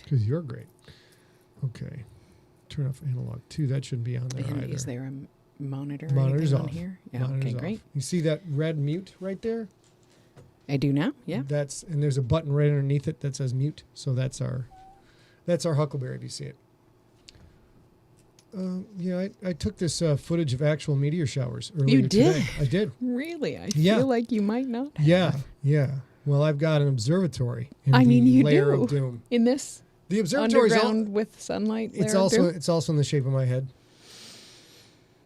Because you're great. Okay. Turn off analog 2. That shouldn't be on there And either. is there a monitor Monitor's on off. here? Yeah, Monitor's okay, off. great. You see that red mute right there? I do now, yeah. And there's a button right underneath it that says mute. So that's our Huckleberry, if you see it. I took this footage of actual meteor showers earlier today. I did. Really? I feel like you might not have. Yeah. Well, I've got an observatory in you layer do. of doom. In this The observatory underground with sunlight layer it's of also doom? it's also in the shape of my head.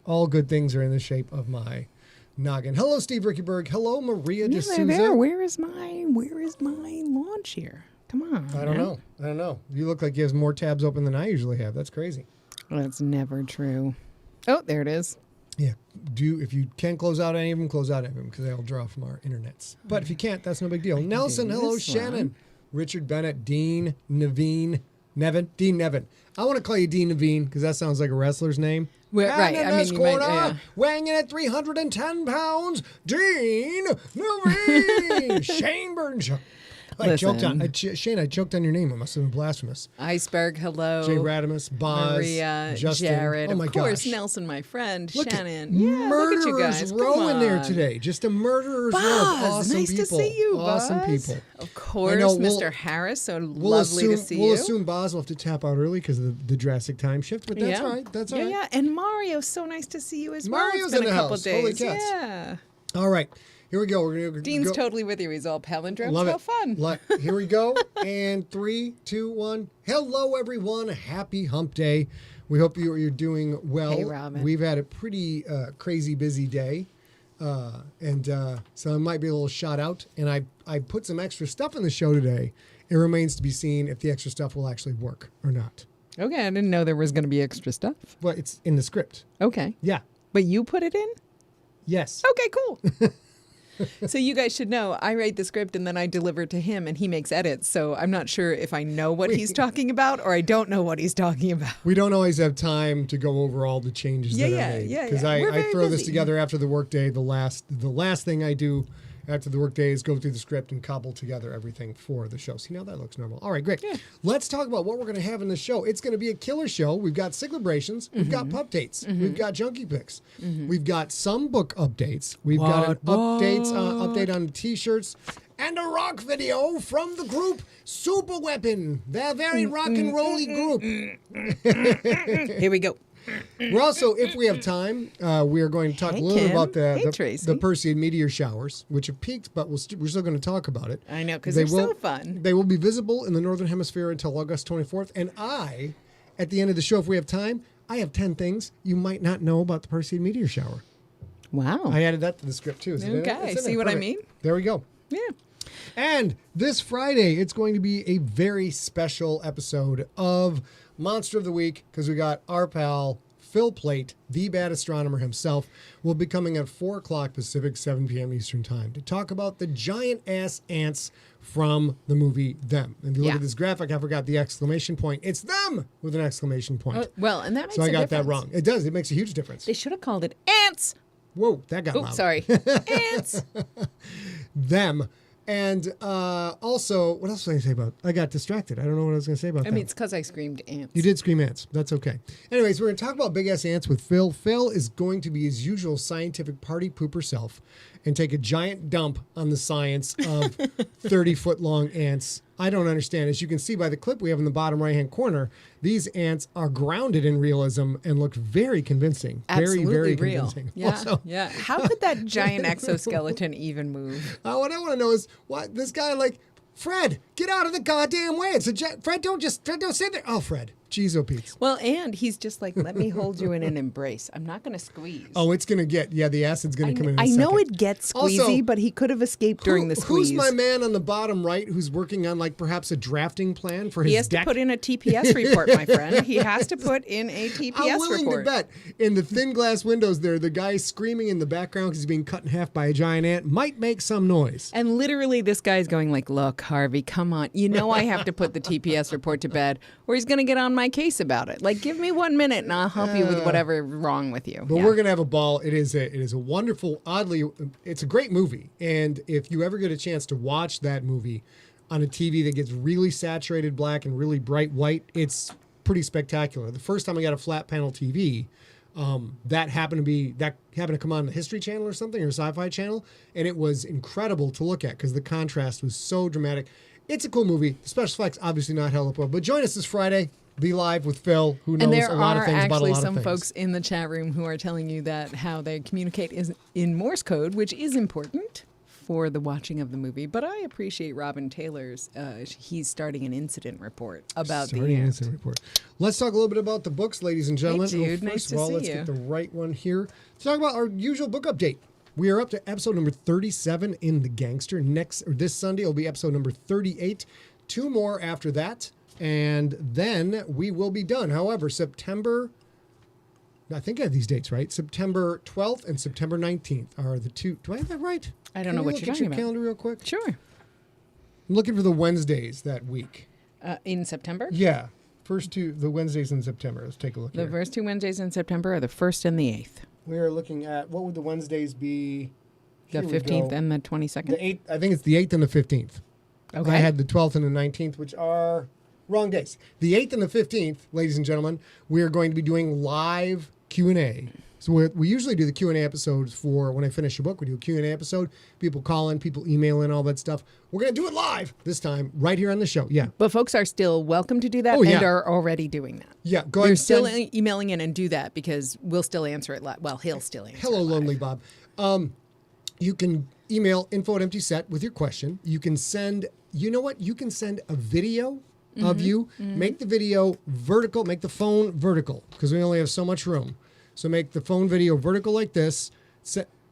All good things are in the shape of my noggin. Hello, Steve Rickyberg. Hello, Maria D'Souza. There. Where is my launch here? Come on. I don't know. You look like you have more tabs open than I usually have. That's crazy. That's never true. Oh, there it is. Yeah. If you can close out any of them, close out any of them because they'll draw from our internets. But if you can't, that's no big deal. Nelson, hello, Shannon. Richard Bennett, Dean, Nevin. I want to call you Dean Nevin because that sounds like a wrestler's name. Well, right. In this corner, weighing in at 310 pounds, Dean Nevin. Shane Burns. I choked on Shane. I choked on your name. It must have been blasphemous. Iceberg, hello. Jay Radimus, Boz, Maria, Justin. Jared, oh my of course, gosh. Nelson, my friend, Look Shannon. Murderers look at you guys. Row Come in there on. today. Just a murderers Buzz, row of awesome nice people. to see you, awesome Buzz. people. Of course, Mr. Harris. So lovely to see you. We'll assume Boz will have to tap out early because of the drastic time shift, but that's all right. That's all right. Yeah, and Mario, so nice to see you as well. Mario's It's been in the a couple house. days. Holy cats. Yeah. All right. Here we go. We're gonna Dean's go. totally with you. He's all palindromes. Love How it. fun. Here we go. And 3, 2, 1. Hello, everyone. Happy Hump Day. We hope you're doing well. Hey, Robin. We've had a pretty crazy busy day. So it might be a little shout out. And I put some extra stuff in the show today. It remains to be seen if the extra stuff will actually work or not. Okay, I didn't know there was going to be extra stuff. But it's in the script. Okay. Yeah. But you put it in? Yes. Okay, cool. So you guys should know, I write the script and then I deliver it to him and he makes edits. So I'm not sure if I know what he's talking about or I don't don't know what he's talking about. We don't always have time to go over all the changes that are made. Because I throw this together after the workday. The last thing I do after the workday is go through the script and cobble together everything for the show. See, now that looks normal. All right, great. Yeah. Let's talk about what we're going to have in the show. It's going to be a killer show. We've got Siglebrations. We've got pup dates. We've got junkie picks. We've got some book updates. We've got an update on T-shirts and a rock video from the group Superweapon. They're a very rock and rolly group. Here we go. We're also, if we have time, we are going to talk a little bit about the Perseid meteor showers, which have peaked, but we're still going to talk about it. I know, because they're so fun. They will be visible in the Northern Hemisphere until August 24th. And at the end of the show, if we have time, I have 10 things you might not know about the Perseid meteor shower. Wow. I added that to the script, too. Okay, see what I mean? There we go. Yeah. And this Friday, it's going to be a very special episode of Monster of the Week because we got our pal Phil Plait, the bad astronomer himself, will be coming at 4 o'clock Pacific, 7 p.m. Eastern Time to talk about the giant ass ants from the movie Them. And if you look at this graphic, I forgot the exclamation point. It's them with an exclamation point. Well, and that makes a difference. So I got that wrong. It does. It makes a huge difference. They should have called it ants. Whoa, that got loud. Sorry. Ants. Them. And also, what else was I going to say about? I got distracted. I don't know what I was going to say about that. I mean, it's because I screamed ants. You did scream ants. That's okay. Anyways, we're going to talk about big-ass ants with Phil. Phil is going to be his usual scientific party pooper self and take a giant dump on the science of 30-foot-long ants. I don't understand. As you can see by the clip we have in the bottom right-hand corner, these ants are grounded in realism and look very convincing. Absolutely very, very real. convincing. Yeah, Also, yeah. How could that giant exoskeleton even move? What I want to know is, what this guy Fred, get out of the goddamn way. It's a jet. Fred, don't sit there. Oh, Fred. Jeez, oh, Pete. Well, and he's just like, let me hold you in an embrace. I'm not going to squeeze. Oh, it's going to get, the acid's going to come in a I second. know it gets squeezy, also, but he could have escaped during the squeeze. Who's my man on the bottom right who's working on, perhaps a drafting plan for his deck? He has to put in a TPS report, my friend. He has to put in a TPS report. I'm willing to bet in the thin glass windows there, the guy screaming in the background because he's being cut in half by a giant ant might make some noise. And literally this guy's going look, Harvey, come on. You know I have to put the TPS report to bed or he's going to get on my case about it. Give me 1 minute and I'll help you with whatever's wrong with you. But we're going to have a ball. It is a wonderful, it's a great movie. And if you ever get a chance to watch that movie, on a TV that gets really saturated black and really bright white, it's pretty spectacular. The first time I got a flat panel TV, that happened to come on the History Channel or something, or Sci-Fi Channel, and it was incredible to look at because the contrast was so dramatic. It's a cool movie. The special effects obviously not held up well, but join us this Friday. Be live with Phil, who knows a lot of things about a lot of things. And there are actually some folks in the chat room who are telling you that how they communicate is in Morse code, which is important for the watching of the movie. But I appreciate Robin Taylor's. He's starting an incident report about the incident report. Let's talk a little bit about the books, ladies and gentlemen. Hey, dude, nice to see you. Let's get the right one here. Let's talk about our usual book update. We are up to episode number 37 in The Gangster. This Sunday will be episode number 38. 2 more after that. And then we will be done. However, I think I have these dates right. September 12th and September 19th are the 2. Do I have that right? I don't know what you're talking about. Look at your calendar real quick. Sure. I'm looking for the Wednesdays that week. In September? Yeah. The Wednesdays in September. Let's take a look here. The first 2 Wednesdays in September are the 1st and the 8th. We are looking at, what would the Wednesdays be? The 15th and the 22nd? The 8th. I think it's the 8th and the 15th. Okay. I had the 12th and the 19th, which are wrong days. The 8th and the 15th, ladies and gentlemen, we are going to be doing live Q&A. So we usually do the Q&A episodes for when I finish a book. We do a Q&A episode. People call in, people email in, all that stuff. We're going to do it live this time, right here on the show. Yeah. But folks are still welcome to do that and are already doing that. Yeah. Go ahead. You're still emailing in and do that because we'll still answer it live. Well, he'll still answer Hello, it live. Lonely Bob. You can email info@emptyset with your question. You can send, you know what? You can send a video of you. Make the video vertical. Make the phone vertical because we only have so much room. So make the phone video vertical like this.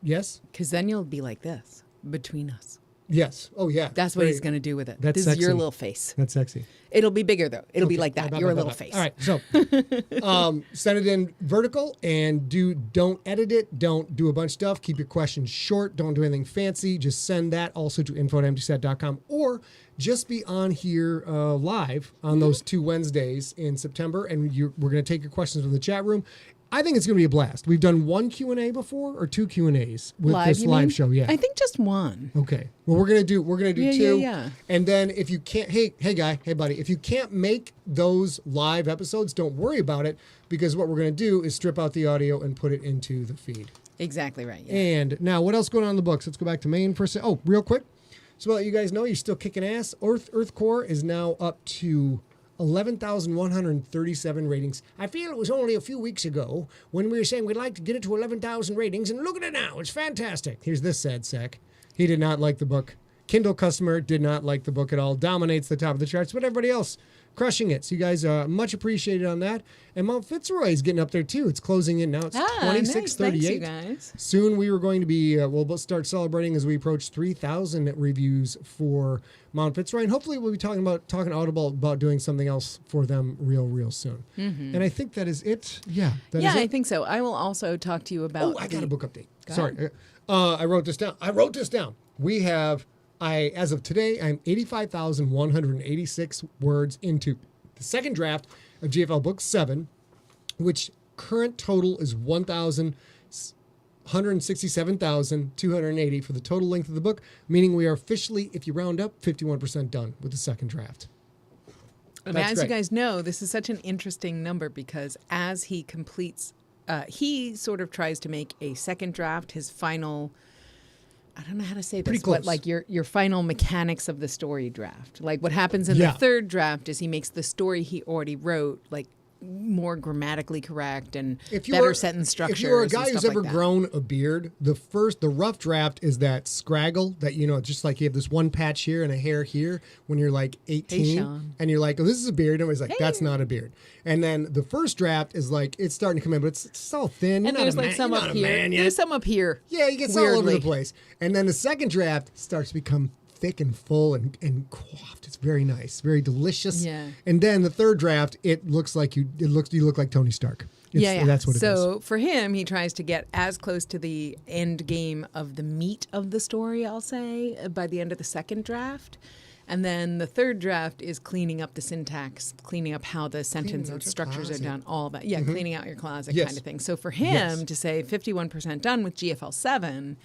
Yes? Because then you'll be like this between us. Yes. Oh, yeah. That's what he's going to do with it. That's this sexy. is your little face. That's sexy. It'll be bigger, though. It'll be like that. Your little face. All right. So send it in vertical and don't edit it. Don't do a bunch of stuff. Keep your questions short. Don't do anything fancy. Just send that also to info@emptyset.com or just be on here live on those 2 Wednesdays in September. And we're going to take your questions from the chat room. I think it's going to be a blast. We've done 1 Q&A before or 2 Q&As with this live show. Yeah. I think just 1. Okay. Well, we're going to do 2. Yeah. And then if you can't, hey guy, hey buddy, if you can't make those live episodes, don't worry about it because what we're going to do is strip out the audio and put it into the feed. Exactly right. Yeah. And now what else going on in the books? Let's go back to Maine for a second. Oh, real quick. So I'll let you guys know you're still kicking ass. Earth Core is now up to 11,137 ratings. I feel it was only a few weeks ago when we were saying we'd like to get it to 11,000 ratings, and look at it now. It's fantastic. Here's this sad sack. He did not like the book. Kindle customer did not like the book at all. Dominates the top of the charts, but everybody else crushing it. So you guys much appreciated on that. And Mount Fitzroy is getting up there too. It's closing in now. It's 2638. Nice. Thanks, you guys. Soon we were going to be, we'll start celebrating as we approach 3,000 reviews for Mount Fitzroy. And hopefully we'll be talking Audible about doing something else for them real soon. And I think that is it. Yeah. I think so. I will also talk to you about. Oh, I got a book update. Sorry. I wrote this down. We have, as of today, I'm 85,186 words into the second draft of GFL Book 7, which current total is 167,280 for the total length of the book, meaning we are officially, if you round up, 51% done with the second draft. And as you guys know, this is such an interesting number because as he completes, he sort of tries to make a second draft, his final, I don't know how to say this, but like your final mechanics of the story draft. Like what happens in the third draft is he makes the story he already wrote like more grammatically correct and better sentence structure. If you're a guy who's ever grown a beard, the rough draft is that scraggle that, just like you have this one patch here and a hair here when you're like 18 and you're like, oh, this is a beard. And everybody's like, that's not a beard. And then the first draft is like, it's starting to come in, but it's so thin. And there's like some up here. There's some up here. Yeah, he gets all over the place. And then the second draft starts to become thick and full and coiffed. It's very nice, very delicious. Yeah. And then the third draft, it looks like you look like Tony Stark. That's what it is. So for him, he tries to get as close to the end game of the meat of the story, I'll say, by the end of the second draft. And then the third draft is cleaning up the syntax, cleaning up how the sentence and structures are done, all that. Yeah, cleaning out your closet kind of thing. So for him to say 51% done with GFL 7,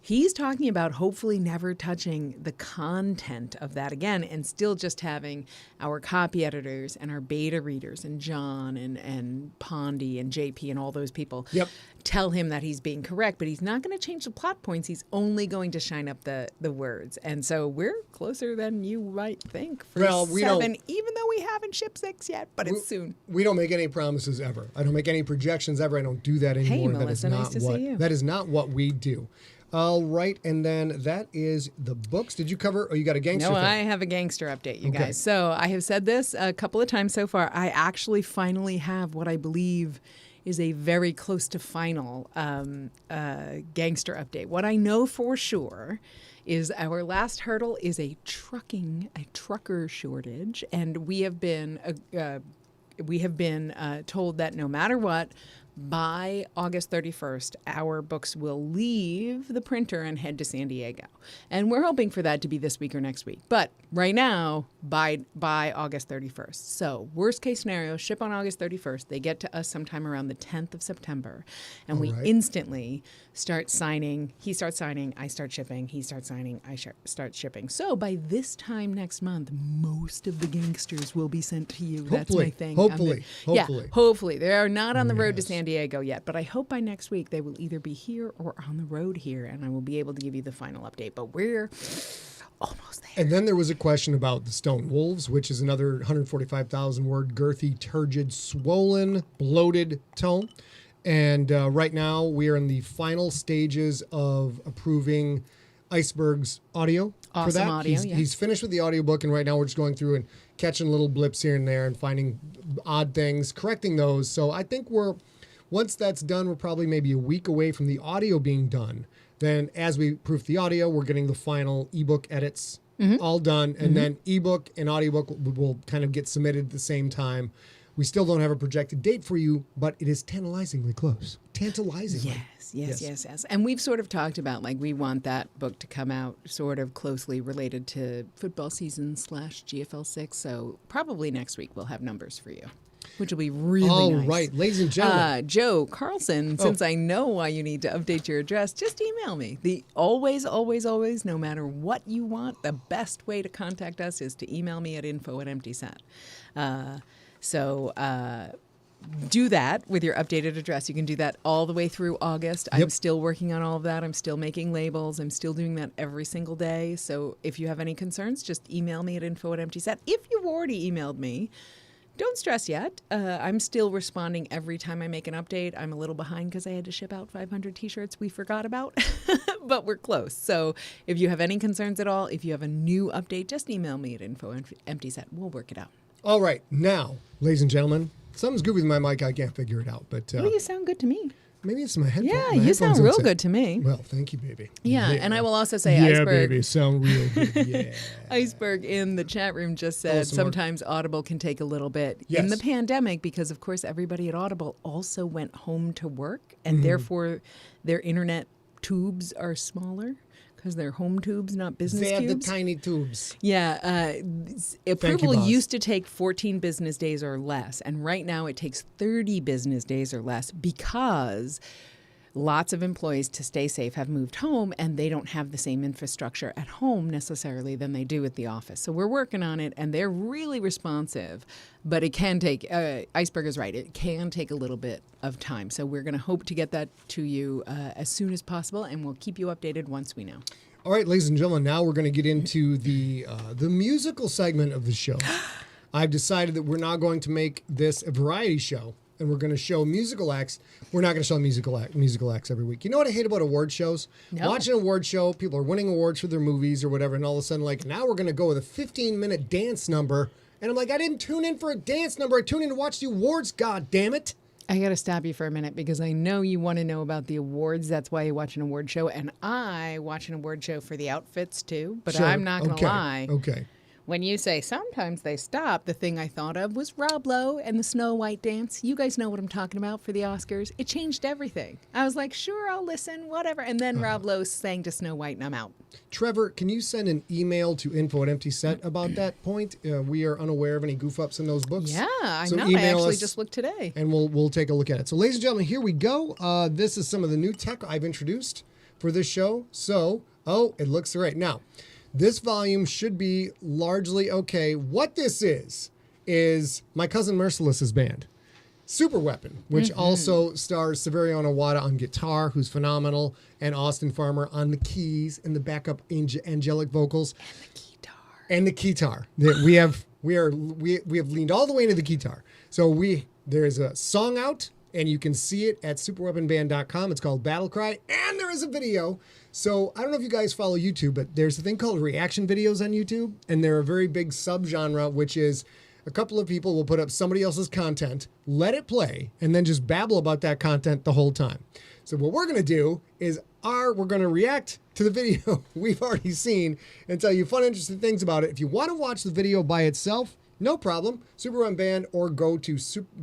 He's talking about hopefully never touching the content of that again and still just having our copy editors and our beta readers and John and Pondy and JP and all those people tell him that he's being correct, but he's not going to change the plot points. He's only going to shine up the words. And so we're closer than you might think for 7, even though we haven't shipped 6 yet, but it's soon. We don't make any promises ever. I don't make any projections ever. I don't do that anymore. Hey, Melissa, nice to see you. That is not what we do. All right, and then that is the books. Did you cover, or you got a gangster thing? I have a gangster update, you guys. So I have said this a couple of times so far. I actually finally have what I believe is a very close to final gangster update. What I know for sure is our last hurdle is a trucker shortage, and we have been told that no matter what, by August 31st, our books will leave the printer and head to San Diego. And we're hoping for that to be this week or next week. But right now, by August 31st. So worst case scenario, ship on August 31st. They get to us sometime around the 10th of September. And we instantly start signing. He starts signing. I start shipping. He starts signing. I start shipping. So by this time next month, most of the gangsters will be sent to you. That's my thing. Hopefully. Hopefully. They are not on the road to San Diego yet, but I hope by next week they will either be here or on the road here, and I will be able to give you the final update. But we're almost there. And then there was a question about the Stone Wolves, which is another 145,000 word, girthy, turgid, swollen, bloated tome. And right now we are in the final stages of approving Iceberg's audio for that. Audio, he's finished with the audiobook, and right now we're just going through and catching little blips here and there and finding odd things, correcting those. So I think once that's done, we're probably maybe a week away from the audio being done. Then as we proof the audio, we're getting the final ebook edits all done. And then ebook and audiobook will kind of get submitted at the same time. We still don't have a projected date for you, but it is tantalizingly close. Tantalizingly. Yes. And we've sort of talked about, like, we want that book to come out sort of closely related to football season / GFL 6. So probably next week we'll have numbers for you, which will be really nice. All right, ladies and gentlemen. Joe Carlson, since I know why you need to update your address, just email me. The always, no matter what you want, the best way to contact us is to email me at info@emptyset. So do that with your updated address. You can do that all the way through August. I'm still working on all of that. I'm still making labels. I'm still doing that every single day. So if you have any concerns, just email me at info@emptyset. If you've already emailed me, don't stress yet. I'm still responding every time I make an update. I'm a little behind because I had to ship out 500 T-shirts we forgot about, but we're close. So if you have any concerns at all, if you have a new update, just email me at info@emptyset. We'll work it out. All right. Now, ladies and gentlemen, something's good with my mic. I can't figure it out. But well, you sound good to me. Maybe it's my headphones. Yeah, you sound real good to me. Well, thank you, baby. Yeah, and I will also say Iceberg. Yeah, baby, sound real good. Yeah. Iceberg in the chat room just said sometimes Audible can take a little bit. Yes. In the pandemic, because, of course, everybody at Audible also went home to work, and therefore their internet tubes are smaller. Because they're home tubes, not business cubes. They're the tiny tubes. Yeah. Approval used to take 14 business days or less. And right now it takes 30 business days or less because lots of employees, to stay safe, have moved home and they don't have the same infrastructure at home necessarily than they do at the office. So we're working on it, and they're really responsive. But it can take, Iceberg is right, it can take a little bit of time. So we're going to hope to get that to you as soon as possible, and we'll keep you updated once we know. All right, ladies and gentlemen, now we're going to get into the musical segment of the show. I've decided that we're not going to make this a variety show, and we're going to show musical acts. We're not going to show musical acts every week. You know what I hate about award shows? No. Watch an award show, people are winning awards for their movies or whatever, and all of a sudden, like, now we're going to go with a 15-minute dance number. And I'm like, I didn't tune in for a dance number. I tuned in to watch the awards, God damn it. I got to stop you for a minute because I know you want to know about the awards. That's why you watch an award show. And I watch an award show for the outfits, too. But sure. I'm not going to lie. Okay. When you say sometimes they stop, the thing I thought of was Rob Lowe and the Snow White dance. You guys know what I'm talking about for the Oscars. It changed everything. I was like, sure, I'll listen, whatever. And then Rob Lowe sang to Snow White and I'm out. Trevor, can you send an email to info@emptyset about that point? We are unaware of any goof-ups in those books. Yeah, I so know. I actually just looked today. And we'll take a look at it. So, ladies and gentlemen, here we go. This is some of the new tech I've introduced for this show. So, it looks right. Now, this volume should be largely okay. What this is my cousin Merciless's band, Superweapon, which also stars Severiano Wada on guitar, who's phenomenal, and Austin Farmer on the keys and the backup angelic vocals. And the guitar. We have leaned all the way into the guitar. So there's a song out, and you can see it at superweaponband.com. It's called Battle Cry, and there is a video. So I don't know if you guys follow YouTube, but there's a thing called reaction videos on YouTube, and they're a very big subgenre, which is a couple of people will put up somebody else's content, let it play, and then just babble about that content the whole time. So what we're going to do is we're going to react to the video we've already seen and tell you fun, interesting things about it. If you want to watch the video by itself, no problem. Superweapon Band, or go to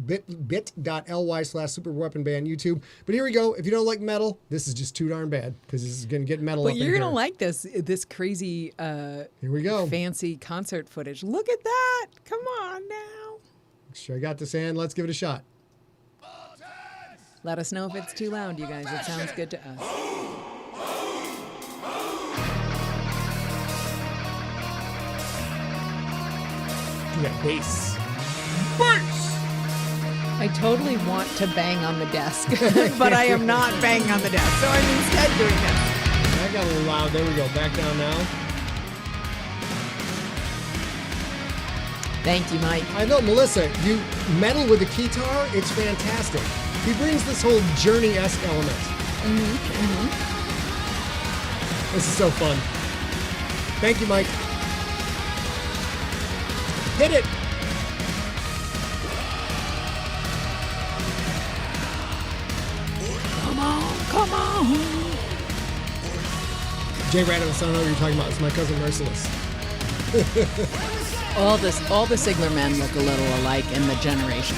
bit.ly/superweaponband YouTube. But here we go. If you don't like metal, this is just too darn bad, because this is going to get metal. But you're going to like this crazy here we go. Fancy concert footage. Look at that. Come on now. Make sure I got this in. Let's give it a shot. Let us know if it's too loud, you guys. It sounds good to us. Yeah, bass. I totally want to bang on the desk, but I am not banging on the desk, so I'm instead doing this. That got a little loud. There we go. Back down now. Thank you, Mike. I know, Melissa, you meddle with the guitar. It's fantastic. He brings this whole Journey-esque element. This is so fun. Thank you, Mike. Hit it. Come on. Jay Radimus, I don't know what you're talking about. It's my cousin Merciless. All the Sigler men look a little alike in the generation.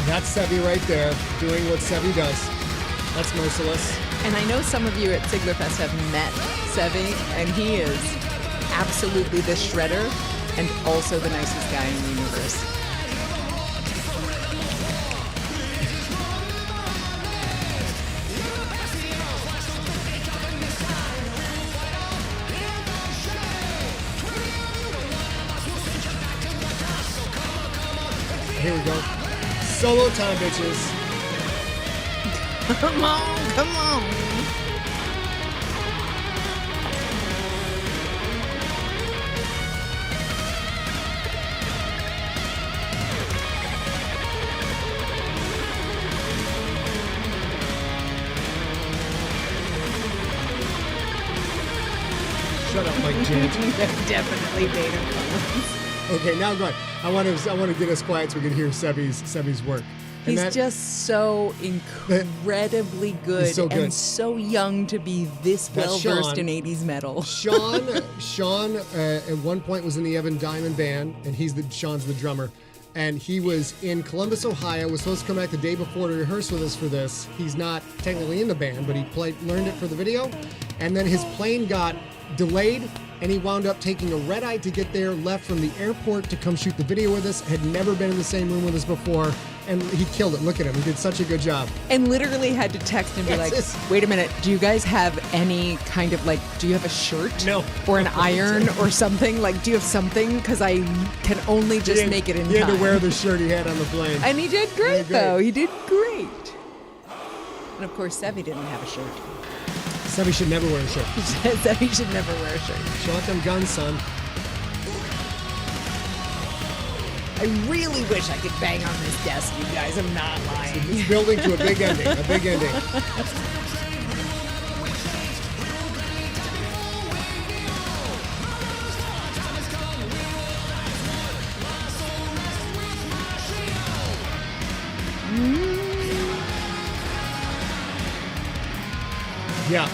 That's Sevi right there, doing what Sevi does. That's Merciless. And I know some of you at Siglerfest have met Sevi, and he is absolutely the shredder and also the nicest guy in the universe. Here we go. Solo time, bitches. Come on, come on. Shut up, Mike Jant. Definitely Vader Collins. Okay, now go on. I want to get us quiet so we can hear Sevi's work. He's just so incredibly good, and so young to be this well-versed in 80s metal. Sean at one point was in the Evan Diamond band, and Sean's the drummer. And he was in Columbus, Ohio, was supposed to come back the day before to rehearse with us for this. He's not technically in the band, but he learned it for the video. And then his plane got delayed, and he wound up taking a red-eye to get there, left from the airport to come shoot the video with us, had never been in the same room with us before, and he killed it. Look at him. He did such a good job. And literally had to text and be like, wait a minute, do you guys have any kind of, do you have a shirt? No. Or an iron or something? Do you have something? Because I can only just make it in time. He had to wear the shirt he had on the plane. And he did great, though. He did great. And, of course, Sevi didn't have a shirt. Sevi should never wear a shirt. Sevi should never wear a shirt. Show off them guns, son. I really wish I could bang on this desk, you guys. I'm not lying. It's building to a big ending. A big ending. Yeah.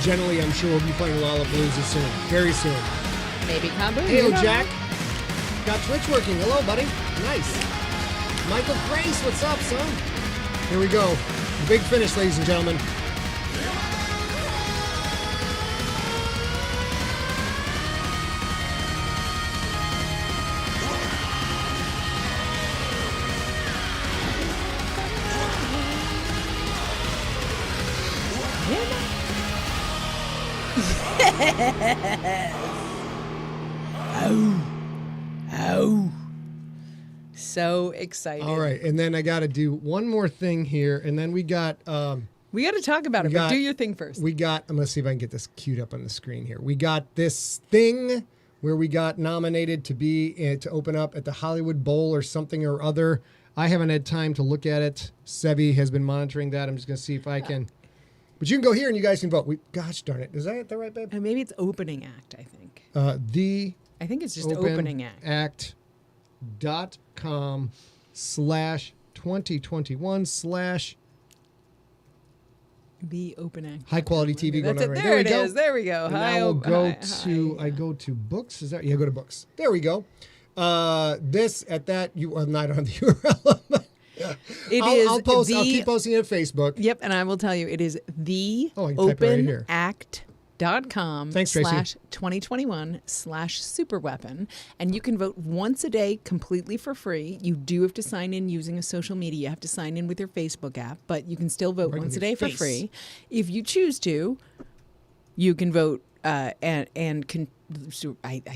Generally, I'm sure we'll be playing Lollapalooza soon. Very soon. Maybe Combo. Hey, Jack. Got Twitch working. Hello, buddy. Nice. Michael Grace, what's up, son? Here we go. Big finish, ladies and gentlemen. Oh. So excited. All right, and then I got to do one more thing here, and then we got... we got to talk about it, but do your thing first. I'm going to see if I can get this queued up on the screen here. We got this thing where we got nominated to be to open up at the Hollywood Bowl or something or other. I haven't had time to look at it. Sevi has been monitoring that. I'm just going to see if I can... But you can go here and you guys can vote. Gosh darn it. Is that the right, babe? Maybe it's opening act, I think. I think it's just opening act. act.com/2021/ The open act. High quality TV going on right there. It is. There we go. I go to books. Is that? Yeah, go to books. There we go. This at that you are not on the URL. I'll keep posting it on Facebook. Yep, and I will tell you it is the openact.com/2021/Superweapon, and you can vote once a day completely for free. You do have to sign in using a social media. You have to sign in with your Facebook app, but you can still vote once a day for free. If you choose to, you can vote I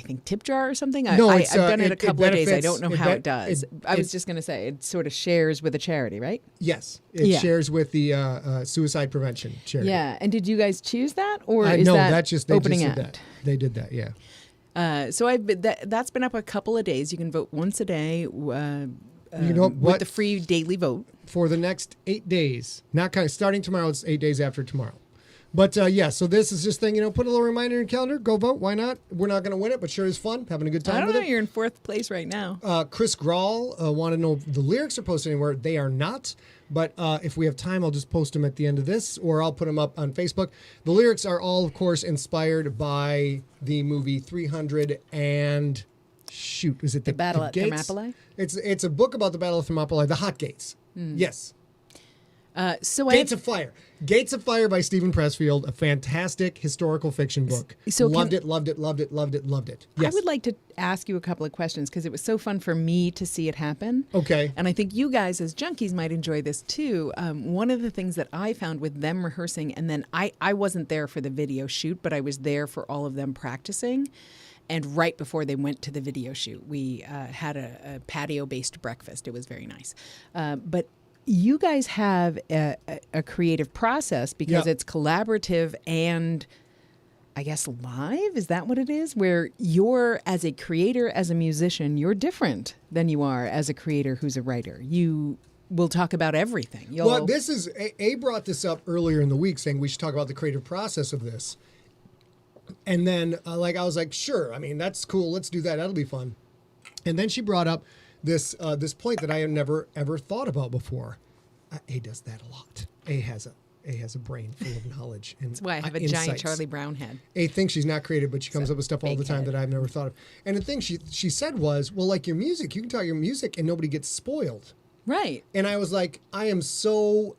think tip jar or something. I've done it a couple of days. I don't know how it does. I was just going to say it sort of shares with a charity, right? Yes, it shares with the suicide prevention charity. Yeah, and did you guys choose that, or is that opening act? That. They did that, yeah. So that's been up a couple of days. You can vote once a day with the free daily vote for the next 8 days. Starting tomorrow. It's 8 days after tomorrow. But so this is just thing, put a little reminder in your calendar. Go vote. Why not? We're not going to win it, but sure is fun. Having a good time with it. You're in 4th place right now. Chris Grawl wanted to know if the lyrics are posted anywhere. They are not. But if we have time, I'll just post them at the end of this, or I'll put them up on Facebook. The lyrics are all, of course, inspired by the movie 300 and... is it the Battle at Thermopylae? It's a book about the Battle of Thermopylae, the Hot Gates. Yes. Gates of Fire. Gates of Fire by Stephen Pressfield, a fantastic historical fiction book. Loved it. Yes. I would like to ask you a couple of questions because it was so fun for me to see it happen. Okay. And I think you guys as junkies might enjoy this too. One of the things that I found with them rehearsing, and then I wasn't there for the video shoot, but I was there for all of them practicing. And right before they went to the video shoot, we had a patio-based breakfast. It was very nice. But you guys have a creative process because it's collaborative and I guess live. Is that what it is? Where you're, as a creator, as a musician, you're different than you are as a creator who's a writer. You will talk about everything. Well, this is, A brought this up earlier in the week saying we should talk about the creative process of this. And then I was like, sure. I mean, that's cool. Let's do that. That'll be fun. And then she brought up this point that I had never ever thought about before. A does that a lot. A has a brain full of knowledge and that's why I have a insights. giant Charlie Brown head. A thinks she's not creative, but she comes up with stuff all the time that I've never thought of. And the thing she said was, well, like your music, you can talk your music and nobody gets spoiled. Right. And I was like, I am so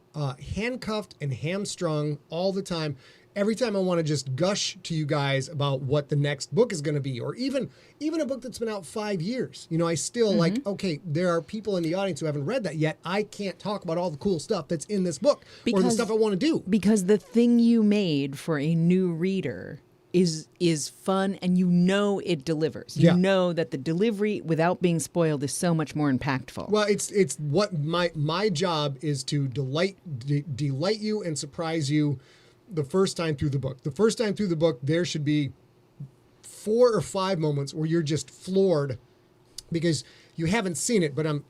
handcuffed and hamstrung all the time. Every time I want to just gush to you guys about what the next book is going to be, or even a book that's been out 5 years, I still okay, there are people in the audience who haven't read that yet. I can't talk about all the cool stuff that's in this book or the stuff I want to do. Because the thing you made for a new reader is fun, and it delivers. You know that the delivery without being spoiled is so much more impactful. Well, it's what my job is to delight you and surprise you. The first time through the book. The first time through the book, there should be 4 or 5 moments where you're just floored because you haven't seen it, but I'm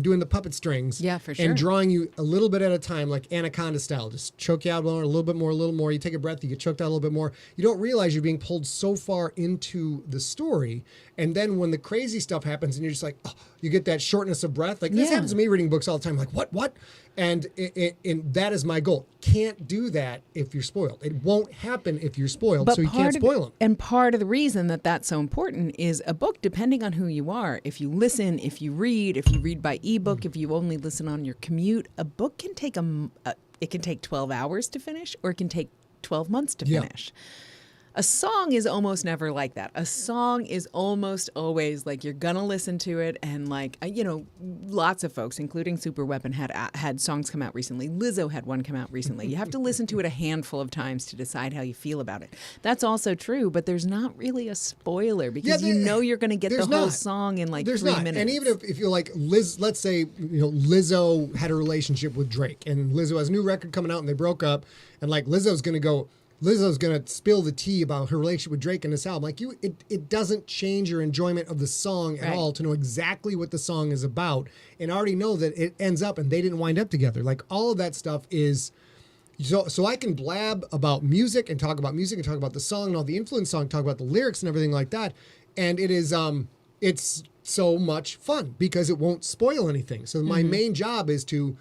doing the puppet strings. Yeah, for sure. And drawing you a little bit at a time, like Anaconda style. Just choke you out a little bit more, a little more. You take a breath, you get choked out a little bit more. You don't realize you're being pulled so far into the story. And then when the crazy stuff happens and you're just like, you get that shortness of breath. Like this happens to me reading books all the time. Like, what? And that is my goal. Can't do that if you're spoiled. It won't happen if you're spoiled, so you can't spoil them. And part of the reason that that's so important is a book, depending on who you are, if you listen, if you read by ebook, if you only listen on your commute, a book can take it can take 12 hours to finish, or it can take 12 months to finish. A song is almost never like that. A song is almost always like you're gonna listen to it, and like lots of folks, including Superweapon, had songs come out recently. Lizzo had one come out recently. You have to listen to it a handful of times to decide how you feel about it. That's also true, but there's not really a spoiler because you're going to get the whole song in like 3 minutes. And even if you're like Liz, let's say Lizzo had a relationship with Drake, and Lizzo has a new record coming out, and they broke up, and like Lizzo's going to spill the tea about her relationship with Drake in this album. Like it doesn't change your enjoyment of the song at all to know exactly what the song is about and already know that it ends up and they didn't wind up together. Like all of that stuff is so I can blab about music and talk about music and talk about the song and all the influence song, talk about the lyrics and everything like that. And it is it's so much fun because it won't spoil anything. So my main job is to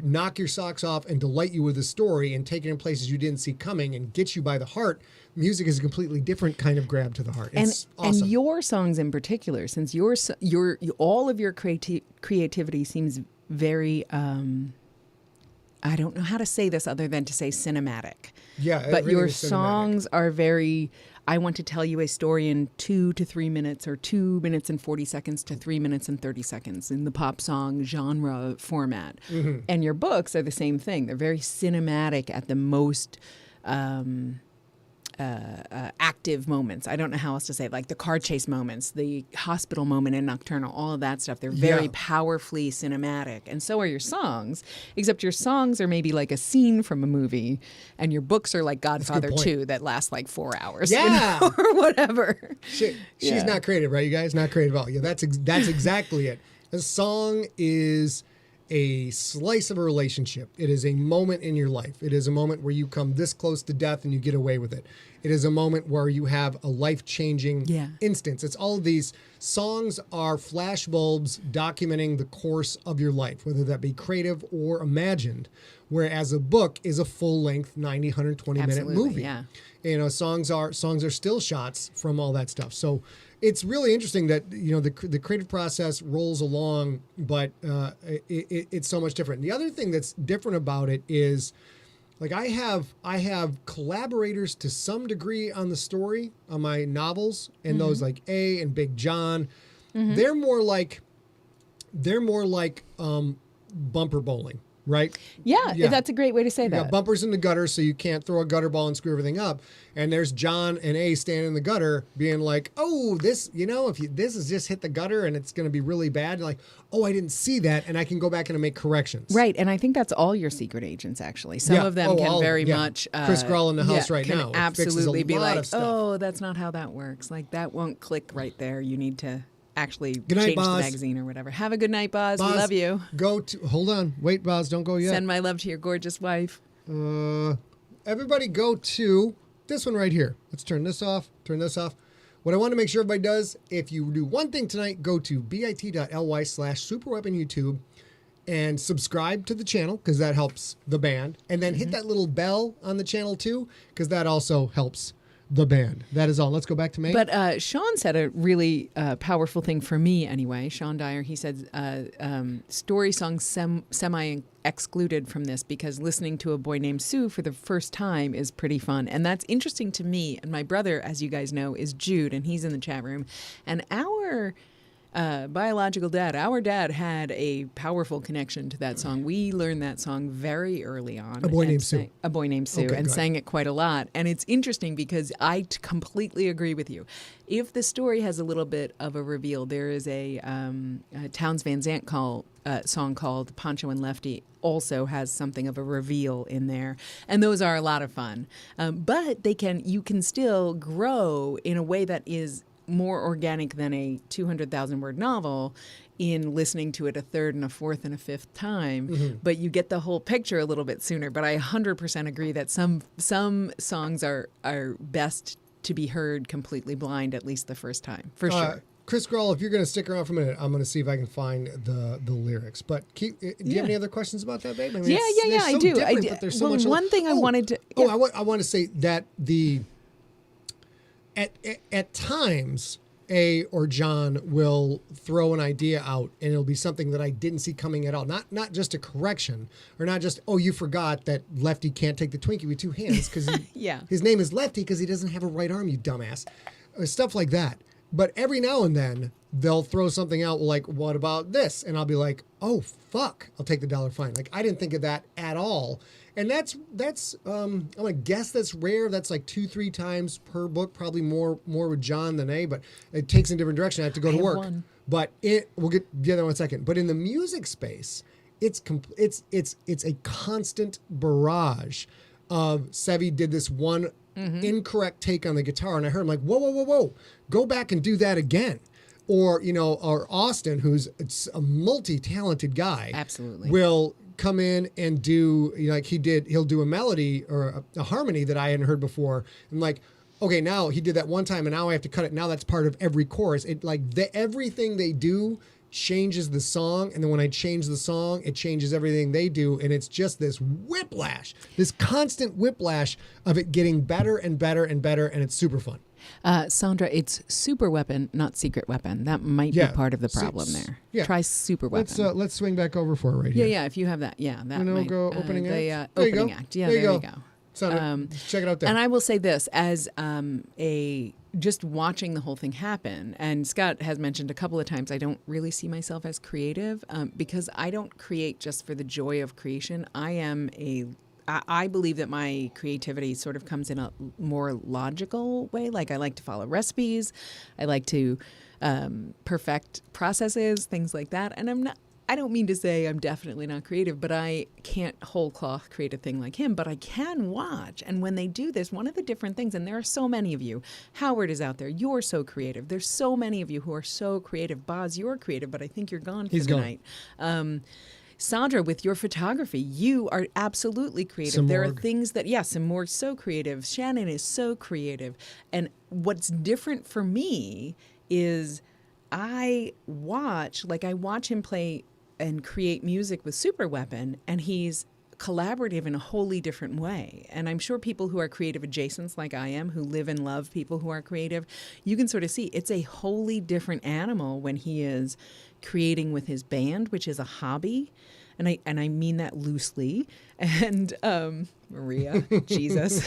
knock your socks off and delight you with the story and take it in places you didn't see coming and get you by the heart. Music is a completely different kind of grab to the heart. It's awesome. And your songs in particular, since all of your creativity seems very I don't know how to say this other than to say cinematic. Yeah, but your songs are very. I want to tell you a story in 2 to 3 minutes, or 2 minutes and 40 seconds to 3 minutes and 30 seconds in the pop song genre format. Mm-hmm. And your books are the same thing. They're very cinematic at the most active moments. I don't know how else to say it, like the car chase moments, the hospital moment in Nocturnal, all of that stuff. They're very powerfully cinematic. And so are your songs, except your songs are maybe like a scene from a movie, and your books are like Godfather 2 that last like 4 hours, or whatever. She's not creative, right, you guys? Not creative at all. Yeah, that's exactly it. A song is a slice of a relationship. It is a moment in your life. It is a moment where you come this close to death and you get away with it. It is a moment where you have a life-changing instance. It's all of these songs are flashbulbs documenting the course of your life, whether that be creative or imagined, whereas a book is a full-length 90, 120-minute movie. Yeah. Songs are still shots from all that stuff. So it's really interesting that the creative process rolls along, but it's so much different. The other thing that's different about it is, like I have collaborators to some degree on the story on my novels, and those like A and Big John, they're more like bumper bowling. Right? Yeah, that's a great way to say that. You got bumpers in the gutter, so you can't throw a gutter ball and screw everything up. And there's John and A standing in the gutter being like, oh, this, this has just hit the gutter and it's going to be really bad. And like, oh, I didn't see that. And I can go back in and make corrections. Right. And I think that's all your secret agents, actually. Some of them can very much. Chris Grawl in the house right now. Absolutely be like, oh, that's not how that works. Like, that won't click right there. You need to actually change the magazine or whatever. Have a good night, Boz. We love you. Hold on. Wait, Boz, don't go yet. Send my love to your gorgeous wife. Everybody go to this one right here. Let's turn this off. What I want to make sure everybody does, if you do one thing tonight, go to bit.ly/Superweapon YouTube and subscribe to the channel, because that helps the band. And then hit that little bell on the channel too, because that also helps the band. That is all. Let's go back to May. But Sean said a really powerful thing for me anyway. Sean Dyer, he said story songs semi-excluded from this because listening to A Boy Named Sue for the first time is pretty fun. And that's interesting to me. And my brother, as you guys know, is Jude, and he's in the chat room. And our biological dad, our dad had a powerful connection to that song. We learned that song very early on. A Boy Named Sue. A Boy Named Sue, and sang it quite a lot. And it's interesting because I completely agree with you. If the story has a little bit of a reveal, there is a Townes Van Zandt song called Poncho and Lefty also has something of a reveal in there. And those are a lot of fun. But you can still grow in a way that is more organic than a 200,000 word novel in listening to it a third and a fourth and a fifth time, but you get the whole picture a little bit sooner. But I 100% agree that some songs are best to be heard completely blind at least the first time, for sure. Chris Grawl, if you're going to stick around for a minute, I'm going to see if I can find the lyrics. But do you have any other questions about that, babe? I mean, I do. But there's so much. One thing I wanted to. Yeah. I want to say that at times, A or John will throw an idea out and it'll be something that I didn't see coming at all. Not just a correction or not just, oh, you forgot that Lefty can't take the Twinkie with two hands because his name is Lefty because he doesn't have a right arm, you dumbass. Stuff like that. But every now and then they'll throw something out like, what about this? And I'll be like, oh, fuck, I'll take the $1 fine. Like, I didn't think of that at all. And that's I'm going to guess that's rare. That's like 2-3 times per book, probably more with John than A, but it takes in a different direction. I have to go to work. But we'll get the other one in a second. But in the music space, it's a constant barrage of Sevi did this one incorrect take on the guitar, and I heard him like, whoa, go back and do that again. Or, or Austin, who's a multi-talented guy, absolutely, will come in and do, he'll do a melody or a harmony that I hadn't heard before. And like, okay, now he did that one time and now I have to cut it. Now that's part of every chorus. It everything they do changes the song. And then when I change the song, it changes everything they do. And it's just this whiplash, this constant whiplash of it getting better and better and better. And it's super fun. Sandra, it's Superweapon, not Secret Weapon. That might be part of the problem there. Yeah. Try Superweapon. Let's swing back over for it right here. Yeah, if you have that. Yeah, that might go opening act. Opening act. Yeah, there you go. Sandra, check it out there. And I will say this, as just watching the whole thing happen, and Scott has mentioned a couple of times, I don't really see myself as creative because I don't create just for the joy of creation. I believe that my creativity sort of comes in a more logical way. Like I like to follow recipes. I like to perfect processes, things like that. And I don't mean to say I'm definitely not creative, but I can't whole cloth create a thing like him, but I can watch. And when they do this, one of the different things, and there are so many of you, Howard is out there, you're so creative. There's so many of you who are so creative. Boz, you're creative, but I think you're gone for the night. Sandra, with your photography, you are absolutely creative. There are things that, Simorg's so creative. Shannon is so creative. And what's different for me is I watch him play and create music with Superweapon, and he's collaborative in a wholly different way. And I'm sure people who are creative adjacents like I am, who live and love people who are creative, you can sort of see it's a wholly different animal when he is creating with his band, which is a hobby. And I mean that loosely. And Maria, Jesus.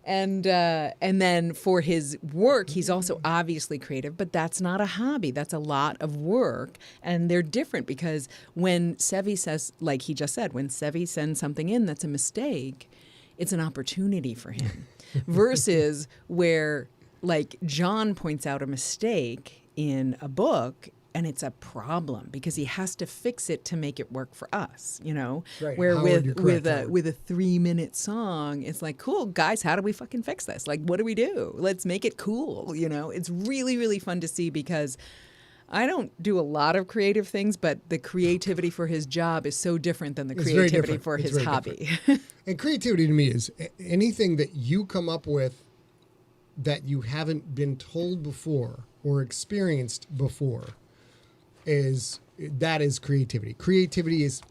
And then for his work, he's also obviously creative, but that's not a hobby. That's a lot of work. And they're different because when Sevi says, like he just said, when Sevi sends something in that's a mistake, it's an opportunity for him. Versus where, like, John points out a mistake in a book, and it's a problem because he has to fix it to make it work for us, Right. Where Howard, with a 3-minute song, it's like, cool, guys, how do we fucking fix this? Like, what do we do? Let's make it cool, It's really, really fun to see because I don't do a lot of creative things, but the creativity for his job is so different than the creativity for his hobby. And creativity to me is anything that you come up with that you haven't been told before or experienced before. That is creativity. Creativity is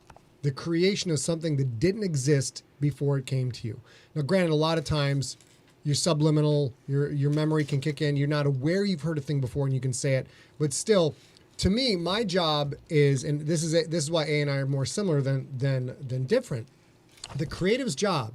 the creation of something that didn't exist before it came to you. Now, granted, a lot of times you're subliminal, your memory can kick in. You're not aware you've heard a thing before and you can say it. But still, to me, my job is, and this is why A and I are more similar than different. The creative's job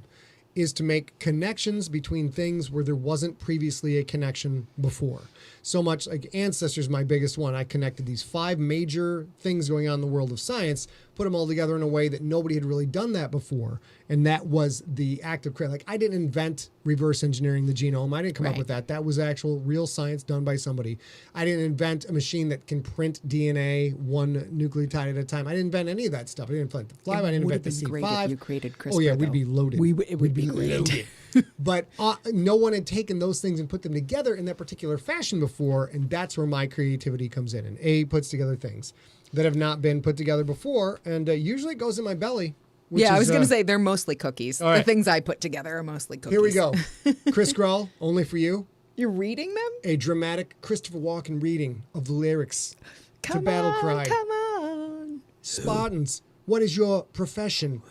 is to make connections between things where there wasn't previously a connection before. So much like Ancestors, my biggest one. I connected these 5 major things going on in the world of science, put them all together in a way that nobody had really done that before. And that was the act of creating. Like, I didn't invent reverse engineering the genome. I didn't come up with that. That was actual real science done by somebody. I didn't invent a machine that can print DNA one nucleotide at a time. I didn't invent any of that stuff. I didn't invent the fly. I didn't invent the C5. Great if you created CRISPR, oh yeah, we'd be loaded. It would be loaded. But no one had taken those things and put them together in that particular fashion before, and that's where my creativity comes in. And A puts together things that have not been put together before, and usually it goes in my belly. I was going to say they're mostly cookies. Right. The things I put together are mostly cookies. Here we go. Chris Grohl, only for you. You're reading them? A dramatic Christopher Walken reading of the lyrics to Battle Cry. Come on. Spartans, what is your profession?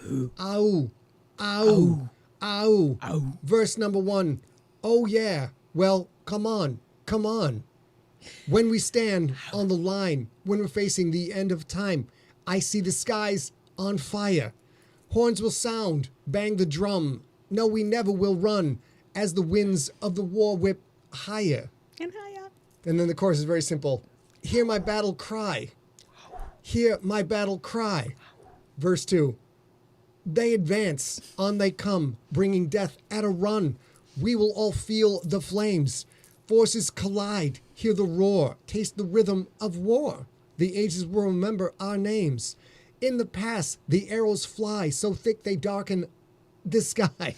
Ow. Ow. Ow. Ow. Verse number 1. Oh, yeah. Well, come on. When we stand on the line, when we're facing the end of time, I see the skies on fire. Horns will sound, bang the drum. No, we never will run as the winds of the war whip higher. And higher. And then the chorus is very simple. Hear my battle cry. Hear my battle cry. Verse 2. They advance, on they come, bringing death at a run. We will all feel the flames. Forces collide, hear the roar, taste the rhythm of war. The ages will remember our names. In the past, the arrows fly so thick they darken the sky.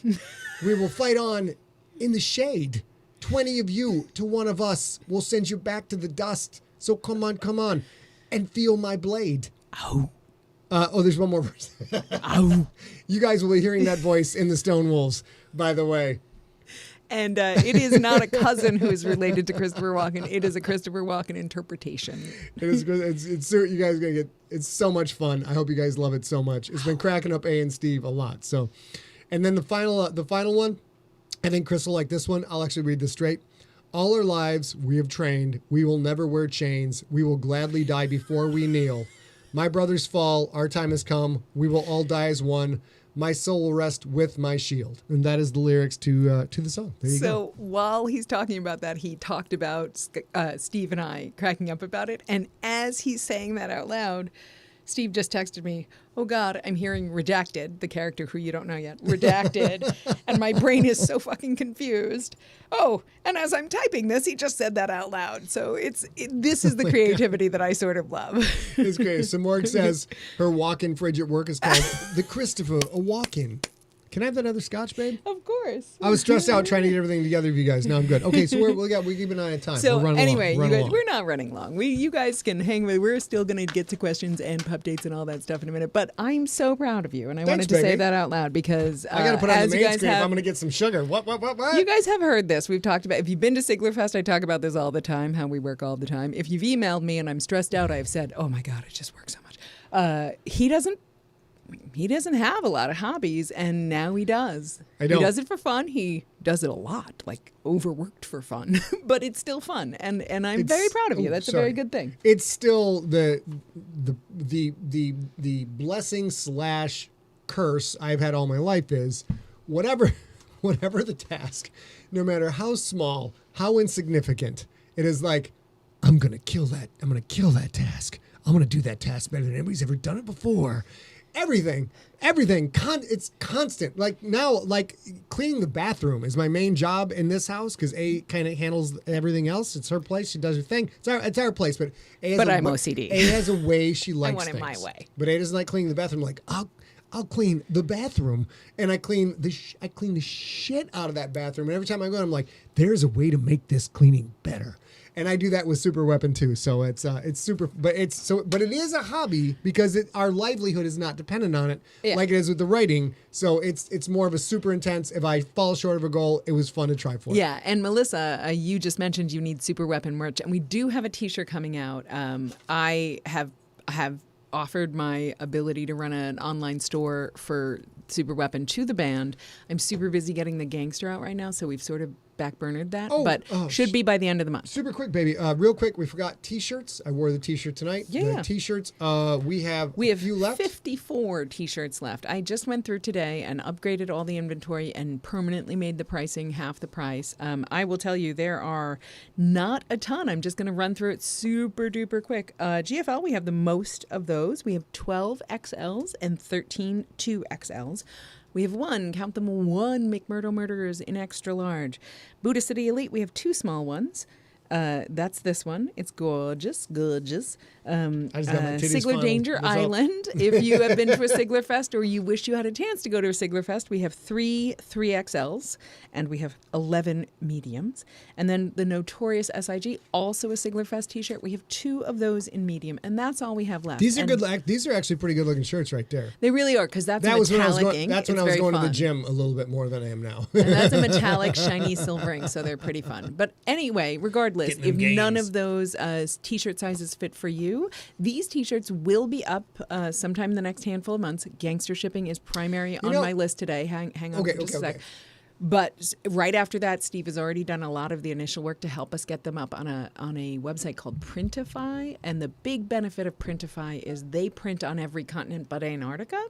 We will fight on in the shade. 20 of you to one of us will send you back to the dust. So come on, and feel my blade. Ow. There's one more verse. Ow. You guys will be hearing that voice in the Stone Wolves, by the way. And it is not a cousin who is related to Christopher Walken. It is a Christopher Walken interpretation. It's you guys are gonna get. It's so much fun. I hope you guys love it so much. It's been cracking up A and Steve a lot. So, and then the final one, I think Chris will like this one. I'll actually read this straight. All our lives we have trained. We will never wear chains. We will gladly die before we kneel. My brothers fall. Our time has come. We will all die as one. My soul will rest with my shield. And that is the lyrics to the song. There you go. So while he's talking about that, he talked about Steve and I cracking up about it. And as he's saying that out loud, Steve just texted me, oh God, I'm hearing Redacted, the character who you don't know yet, Redacted, and my brain is so fucking confused. Oh, and as I'm typing this, he just said that out loud. So this is the creativity that I sort of love. It's great. So Morg says her walk-in fridge at work is called the Christopher a walk-in. Can I have that other scotch, babe? Of course. I was stressed out trying to get everything together for you guys. Now I'm good. Okay, so we keep an eye on time. So anyway, you guys, we're not running long. You guys can hang with. We're still going to get to questions and updates and all that stuff in a minute. But I'm so proud of you, and I wanted to say that out loud because I got to put on the main screen if I'm going to get some sugar. What? You guys have heard this. We've talked about. If you've been to Siglerfest, I talk about this all the time. How we work all the time. If you've emailed me and I'm stressed out, I've said, "Oh my God, I just work so much." He doesn't have a lot of hobbies, and now he does. He does it for fun. He does it a lot, like overworked for fun, but it's still fun, and I'm very proud of you. That's a very good thing. It's still the blessing / curse I've had all my life is whatever the task, no matter how small, how insignificant, it is like I'm gonna kill that. I'm gonna kill that task. I'm gonna do that task better than anybody's ever done it before. Everything. It's constant. Like now, like cleaning the bathroom is my main job in this house because A kind of handles everything else. It's her place. She does her thing. It's our place. But I'm OCD. A has a way she likes I want things. it my way. But A doesn't like cleaning the bathroom. Like I'll clean the bathroom, and I clean the shit out of that bathroom. And every time I go, I'm like, there's a way to make this cleaning better. And I do that with Superweapon too. So it's super, but it is a hobby because our livelihood is not dependent on it like it is with the writing. So it's more of a super intense. If I fall short of a goal, it was fun to try for. Yeah, and Melissa, you just mentioned you need Superweapon merch, and we do have a T-shirt coming out. I have offered my ability to run an online store for Superweapon to the band. I'm super busy getting the Gangster out right now, so we've sort of backburnered that, but should be by the end of the month. Super quick, baby. Real quick, we forgot T-shirts. I wore the T-shirt tonight. Yeah. The T-shirts, we have a few left. 54 T-shirts left. I just went through today and upgraded all the inventory and permanently made the pricing half the price. I will tell you, there are not a ton. I'm just going to run through it super duper quick. GFL, we have the most of those. We have 12 XLs and 13 2XLs. We have one McMurdo Murderers in extra large. Buddha City Elite, we have 2 small ones. That's this one. It's gorgeous. Sigler Danger Island. If you have been to a Sigler Fest or you wish you had a chance to go to a Sigler Fest, we have 3 3XLs and we have 11 mediums. And then the Notorious SIG, also a Sigler Fest t-shirt. We have 2 of those in medium, and that's all we have left. These are These are actually pretty good looking shirts right there. They really are, because that's a metallic ink. That's when I was going to the gym a little bit more than I am now. And that's a metallic, shiny silver ink, so they're pretty fun. But anyway, regardless, if none of those t-shirt sizes fit for you, these t-shirts will be up sometime in the next handful of months. Gangster shipping is primary on my list today. Hang on for just a sec. But right after that, Steve has already done a lot of the initial work to help us get them up on a website called Printify. And the big benefit of Printify is they print on every continent but Antarctica,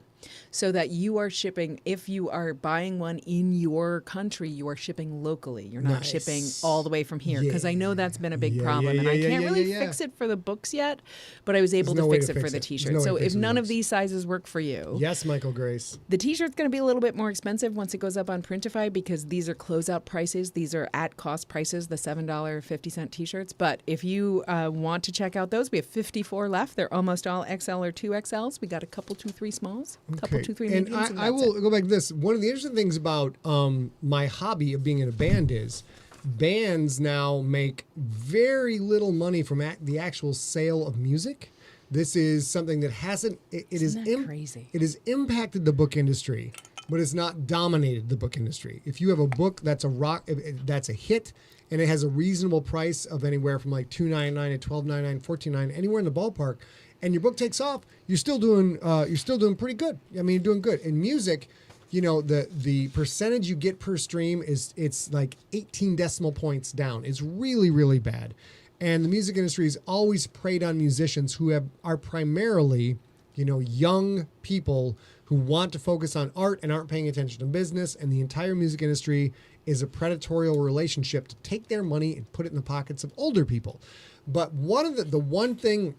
so that you are shipping, if you are buying one in your country, you are shipping locally. You're not shipping all the way from here. Because I know that's been a big problem. And I can't really fix it for the books yet, but I was able to fix it for the T-shirt. So if none of these sizes work for you. Yes, Michael Grace. The T-shirt's going to be a little bit more expensive once it goes up on Printify, because these are closeout prices. These are at cost prices, the $7.50 T-shirts. But if you want to check out those, we have 54 left. They're almost all XL or 2XLs. We got a couple 2-3 smalls, a couple 2-3 mediums. And I will go back to this. One of the interesting things about my hobby of being in a band is bands now make very little money from the actual sale of music. This is something that hasn't. Crazy? It has impacted the book industry, but it's not dominated the book industry. If you have a book that's a hit, and it has a reasonable price of anywhere from like $2.99 to $12.99, $14.99, anywhere in the ballpark, and your book takes off, you're still doing pretty good. I mean, you're doing good. In music, the percentage you get per stream it's like 18 decimal points down. It's really, really bad. And the music industry has always preyed on musicians who are primarily, young people who want to focus on art and aren't paying attention to business. And the entire music industry is a predatory relationship to take their money and put it in the pockets of older people. But the one thing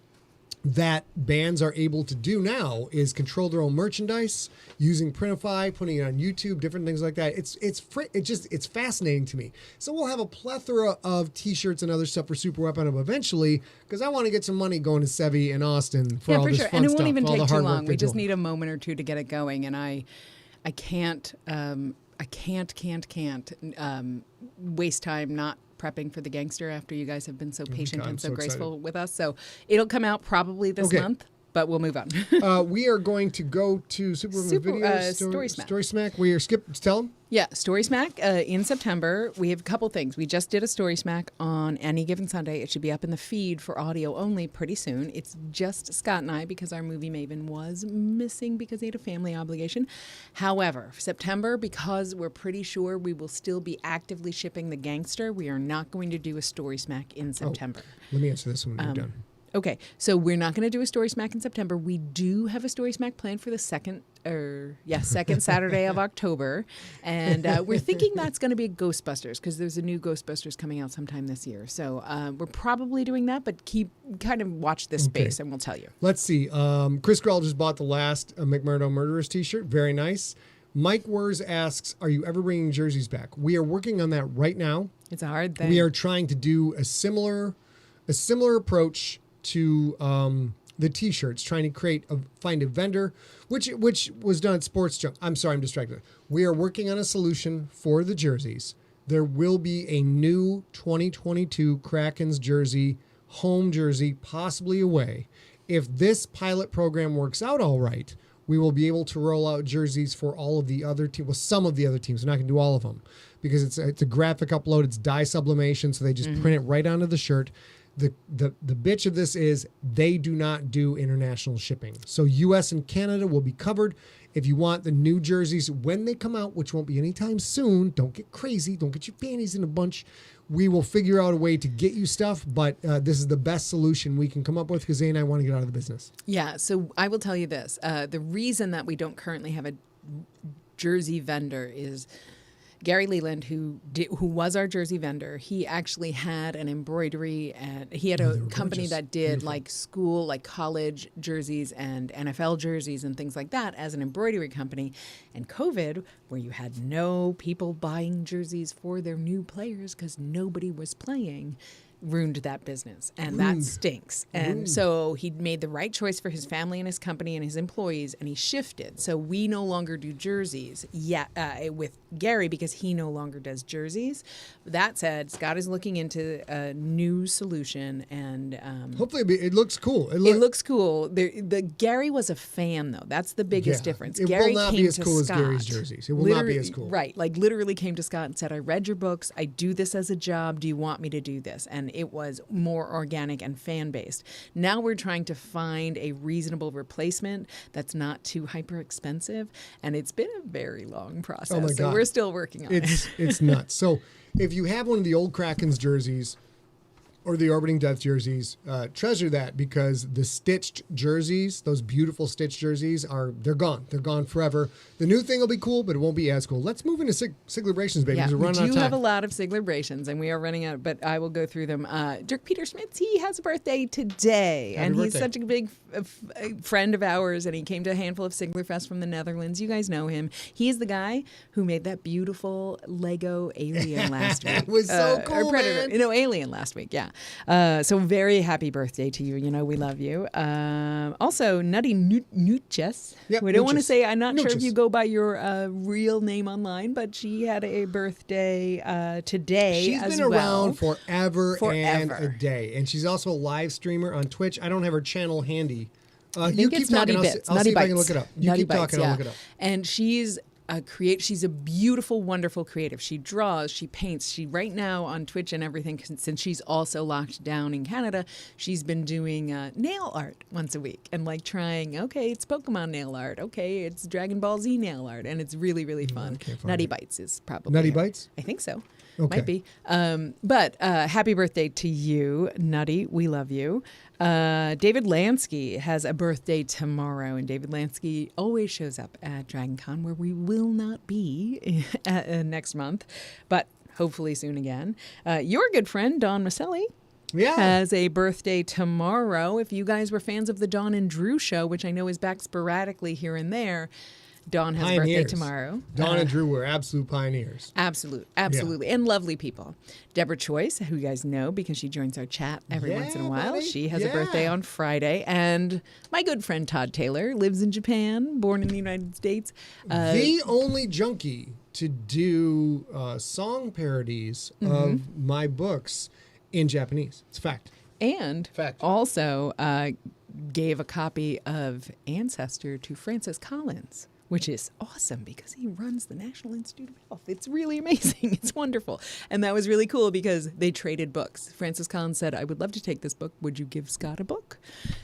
that bands are able to do now is control their own merchandise using Printify, putting it on YouTube, different things like that. It's fascinating to me. So we'll have a plethora of T-shirts and other stuff for Superweapon eventually, because I want to get some money going to Sevi and Austin for all this fun stuff. And it won't even take too long. We just need a moment or two to get it going, and I can't waste time not prepping for the Gangster after you guys have been so patient and so graceful excited with us. So it'll come out probably this month, but we'll move on. We are going to go to Superweapon Video Story Smack. Story Smack. We are tell them. Yeah, Story Smack in September. We have a couple things. We just did a Story Smack on Any Given Sunday. It should be up in the feed for audio only pretty soon. It's just Scott and I, because our movie maven was missing because he had a family obligation. However, September, because we're pretty sure we will still be actively shipping The Gangster, we are not going to do a Story Smack in September. Let me answer this when we're done. Okay, so we're not going to do a Story Smack in September. We do have a Story Smack planned for the second Saturday of October, and we're thinking that's going to be Ghostbusters, because there's a new Ghostbusters coming out sometime this year. So we're probably doing that, but watch this space, and we'll tell you. Let's see. Chris Grell just bought the last McMurdo Murderers T-shirt. Very nice. Mike Wers asks, "Are you ever bringing jerseys back?" We are working on that right now. It's a hard thing. We are trying to do a similar approach to the T-shirts, trying to find a vendor, which was done at Sports Junk. I'm sorry, I'm distracted. We are working on a solution for the jerseys. There will be a new 2022 Krakens jersey, home jersey, possibly away. If this pilot program works out all right, we will be able to roll out jerseys for all of the other teams. Well, some of the other teams. We're not going to do all of them, because it's a graphic upload. It's dye sublimation, so they just print it right onto the shirt. The bitch of this is they do not do international shipping. So U.S. and Canada will be covered. If you want the new jerseys when they come out, which won't be anytime soon, don't get crazy. Don't get your panties in a bunch. We will figure out a way to get you stuff, but this is the best solution we can come up with, because Zay and I want to get out of the business. Yeah, so I will tell you this. The reason that we don't currently have a jersey vendor is Gary Leland, who was our jersey vendor, he actually had an embroidery, and he had a company that did college jerseys and NFL jerseys and things like that as an embroidery company. And COVID, where you had no people buying jerseys for their new players because nobody was playing, ruined that business, and that stinks. And so he made the right choice for his family and his company and his employees, and he shifted. So we no longer do jerseys with Gary, because he no longer does jerseys. That said, Scott is looking into a new solution, and hopefully it looks cool. It looks cool. The Gary was a fan, though. That's the biggest difference. Gary will not be as cool as Gary's jerseys. It will not be as cool. Right, literally came to Scott and said, "I read your books. I do this as a job. Do you want me to do this?" And and it was more organic and fan-based. Now we're trying to find a reasonable replacement that's not too hyper expensive, and it's been a very long process. Oh my so God. we're still working on it. It's nuts. So if you have one of the old Kraken's jerseys or the Orbiting Death jerseys, treasure that, because the stitched jerseys, those beautiful stitched jerseys, they're gone. They're gone forever. The new thing will be cool, but it won't be as cool. Let's move into Siglebrations, baby. Yeah, We're running out we of do time. have a lot of Siglebrations, and we are running out, but I will go through them. Dirk Peter Schmitz, he has a birthday today, Happy and birthday. he's such a big friend of ours, and he came to a handful of Siglerfest from the Netherlands. You guys know him. He is the guy who made that beautiful Lego alien last week. It was so cool, or Predator. man. No, alien last week, yeah. So very happy birthday to you. You know, we love you. Also, Nutty Nuches. Yep, we don't want to Nuches. say, I'm not sure if Nuches. you go by your real name online, but she had a birthday today. She's as been well. around forever and a Forever. day. And she's also a live streamer on Twitch. I don't have her channel handy. I You think keep it's talking. Nutty I'll Bits. see Nutty if I can Bites. look it up. You Nutty keep Bites, talking. yeah. I'll look it up. And she's she's a beautiful, wonderful creative. She draws, she paints. She right now on Twitch and everything, since she's also locked down in Canada, she's been doing nail art once a week and like trying, okay, it's Pokemon nail art. Okay, it's Dragon Ball Z nail art. And it's really, really fun. can't find Nutty it. Bites is probably Nutty it. Bites? I think so. Okay. Might be. But happy birthday to you, Nutty. We love you. David Lansky has a birthday tomorrow, and David Lansky always shows up at Dragon Con, where we will not be next month, but hopefully soon again. Your good friend, Don Maselli, has a birthday tomorrow. If you guys were fans of the Don and Drew show, which I know is back sporadically here and there, Don has a birthday tomorrow. Don and Drew were absolute pioneers. Absolutely. And lovely people. Deborah Choice, who you guys know because she joins our chat every once in a while. buddy. She has a birthday on Friday. And my good friend Todd Taylor lives in Japan, born in the United States. The only junkie to do song parodies of my books in Japanese. It's a fact. And Fact. also gave a copy of Ancestor to Francis Collins, which is awesome because he runs the National Institute of Health. It's really amazing. It's wonderful. And that was really cool because they traded books. Francis Collins said, I would love to take this book. Would you give Scott a book?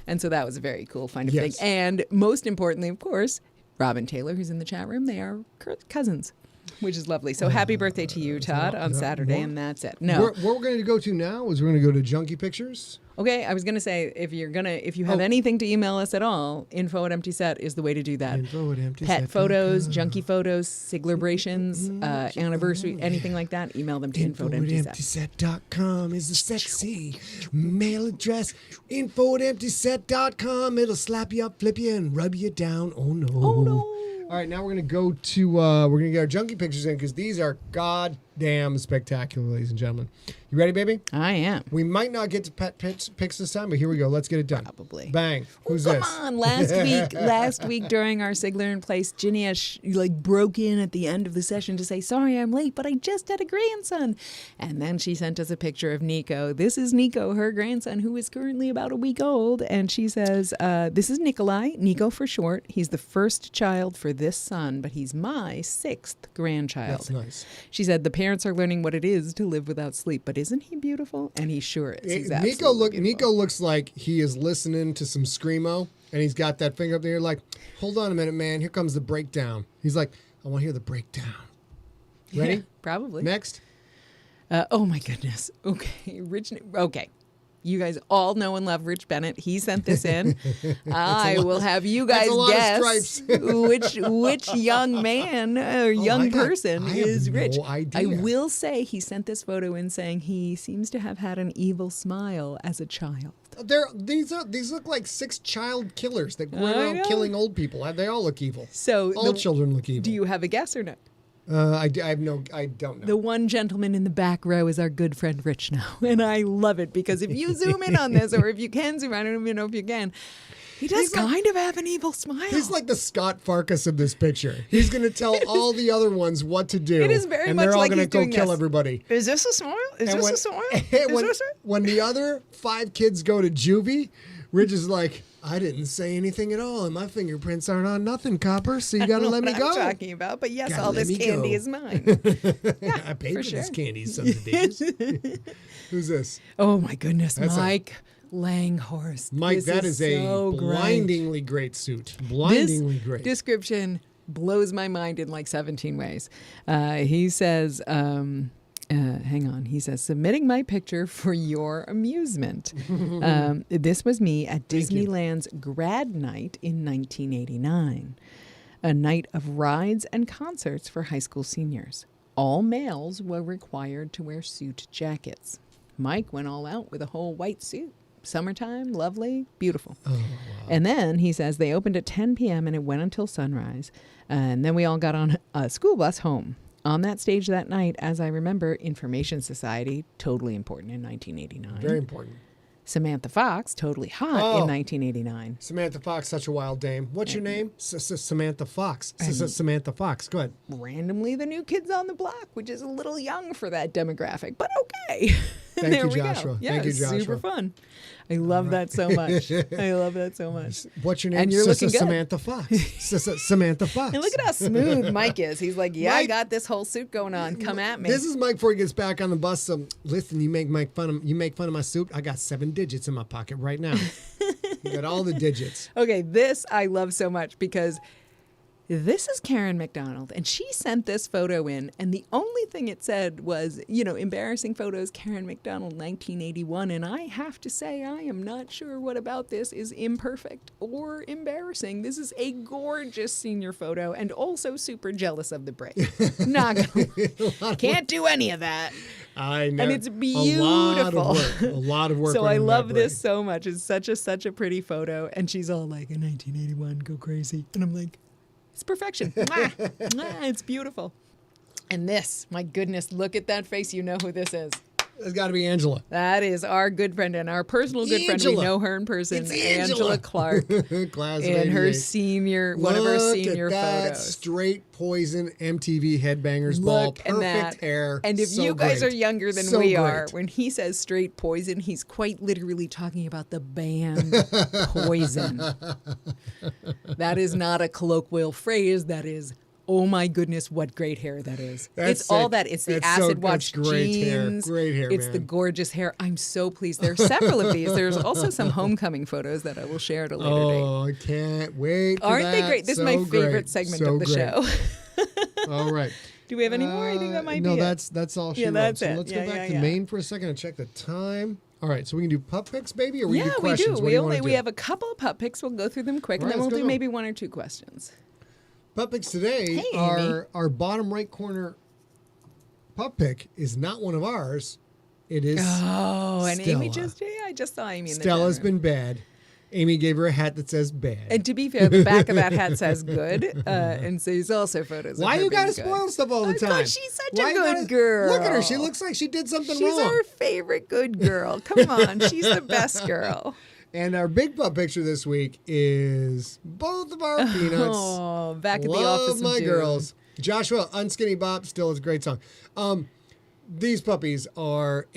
And so that was a very cool find of thing. And most importantly, of course, Robin Taylor, who's in the chat room, they are cousins, which is lovely. So happy birthday to you, Todd, on Saturday, and that's it. No. What we're going to go to now is we're going to go to Junkie Pictures. Okay, I was going to say, if you have anything to email us at all, info@emptyset is the way to do that. Pet photos, junkie photos, Siglebrations, anniversary, anything like that, email them to info@emptyset. Info@emptyset.com is the sexy mail address. Info@emptyset.com. It'll slap you up, flip you, and rub you down. Oh no. Oh no. All right, now we're going to go to, we're going to get our junkie pictures in because these are goddamn spectacular, ladies and gentlemen. You ready, baby? I am. We might not get to pet pics this time, but here we go. Let's get it done. Probably. Bang. Who's Come this? on, last week during our SIGLERinPLACE, Ginny broke in at the end of the session to say, sorry, I'm late, but I just had a grandson. And then she sent us a picture of Nico. This is Nico, her grandson, who is currently about a week old. And she says, this is Nikolai, Nico for short. He's the first child for this son, but he's my 6th grandchild. That's nice. She said, the parents are learning what it is to live without sleep, but isn't he beautiful? And he sure is. He's Nico looks like he is listening to some Screamo, and he's got that finger up there like, hold on a minute, man. Here comes the breakdown. He's like, I want to hear the breakdown. Ready? Yeah, probably. Next. Oh, my goodness. Okay. Okay. You guys all know and love Rich Bennett. He sent this in. I will have you guys guess which young man or young person is Rich. No idea. I will say he sent this photo in saying he seems to have had an evil smile as a child. These look like 6 child killers that go around killing old people. They all look evil. So all children look evil. Do you have a guess or no? I don't know. The one gentleman in the back row is our good friend Rich now. And I love it because if you zoom in on this, or if you can zoom, I don't even know if you can, he does kind of have an evil smile. He's like the Scott Farkas of this picture. He's going to tell all the other ones what to do. It is very and much they're all like going to he's go doing kill this. everybody. Is this a smile? Is this a smile? When the other 5 kids go to juvie, Rich is like, I didn't say anything at all, and my fingerprints aren't on nothing, Copper, so you got to let me go. I'm talking about, but yes, all this candy is mine. Yeah, I paid for this candy, son of a bitch. Who's this? Oh, my goodness, Mike Langhorst. Mike, that is a blindingly great suit. Blindingly great. Description blows my mind in like 17 ways. He says... hang on. He says, submitting my picture for your amusement. This was me at Disneyland's grad night in 1989, a night of rides and concerts for high school seniors. All males were required to wear suit jackets. Mike went all out with a whole white suit. Summertime, lovely, beautiful. Oh, wow. And then he says they opened at 10 p.m. and it went until sunrise. And then we all got on a school bus home. On that stage that night, as I remember, Information Society, totally important in 1989. Very important. Samantha Fox, totally hot in 1989. Samantha Fox, such a wild dame. What's your name? Samantha Fox. Samantha Fox. Go ahead. Randomly, the New Kids on the Block, which is a little young for that demographic, but okay. Thank you, Joshua. Yeah, Thank you, Joshua. Super fun. I love that so much. I love that so much. What's your name? And you're looking good. Samantha Fox. Samantha Fox. And look at how smooth Mike is. He's like, yeah, Mike, I got this whole suit going on. Come at me. This is Mike before he gets back on the bus. So listen, you make fun of my suit. I got 7 digits in my pocket right now. You got all the digits. Okay, this I love so much because this is Karen McDonald, and she sent this photo in, and the only thing it said was, embarrassing photos, Karen McDonald, 1981, and I have to say, I am not sure what about this is imperfect or embarrassing. This is a gorgeous senior photo, and also super jealous of the break. Not gonna, can't do any of that. I know. And it's beautiful. A lot of work. So I love this so much. It's such a pretty photo, and she's all like, in 1981, go crazy, and I'm like, it's perfection. Mwah. Mwah. It's beautiful. And this, my goodness, look at that face. You know who this is. It's got to be Angela. That is our good friend and our personal good friend. We know her in person. It's Angela Clark. Class of in her 88. senior, one of her senior look at that photos. Straight Poison MTV Headbangers Ball. Perfect hair. And if you guys great. Are younger than so we great. are, when he says Straight Poison, he's quite literally talking about the band Poison. That is not a colloquial phrase. That is, oh my goodness, what great hair that is. It's all that. It's the acid wash jeans. Great hair, It's the gorgeous hair. I'm so pleased. There are several of these. There's also some homecoming photos that I will share at a later date. Oh, I can't wait for Aren't that. they great? This is my favorite segment of the show. All right. Do we have any more? I think that might be it. No, that's all she wrote. That's so it. let's go back to Maine for a second and check the time. All right, so we can do pup picks, baby, or we can do questions? We do. What do We have a couple of pup picks. We'll go through them quick, and then we'll do maybe 1 or 2 questions. Pup picks today are our bottom right corner pup pick is not one of ours. It is and Stella. Amy I just saw Amy in the Stella's been bad. Amy gave her a hat that says bad. And to be fair, the back of that hat says good. And so there's also photos Why of her you gotta being spoil good. stuff all the time? Because she's such a good girl. Look at her. She looks like she did something wrong. She's our favorite good girl. Come on. She's the best girl. And our big pup picture this week is both of our peanuts. Oh, back at the office. Love my girls. Joshua, Unskinny Bop, still is a great song. These puppies are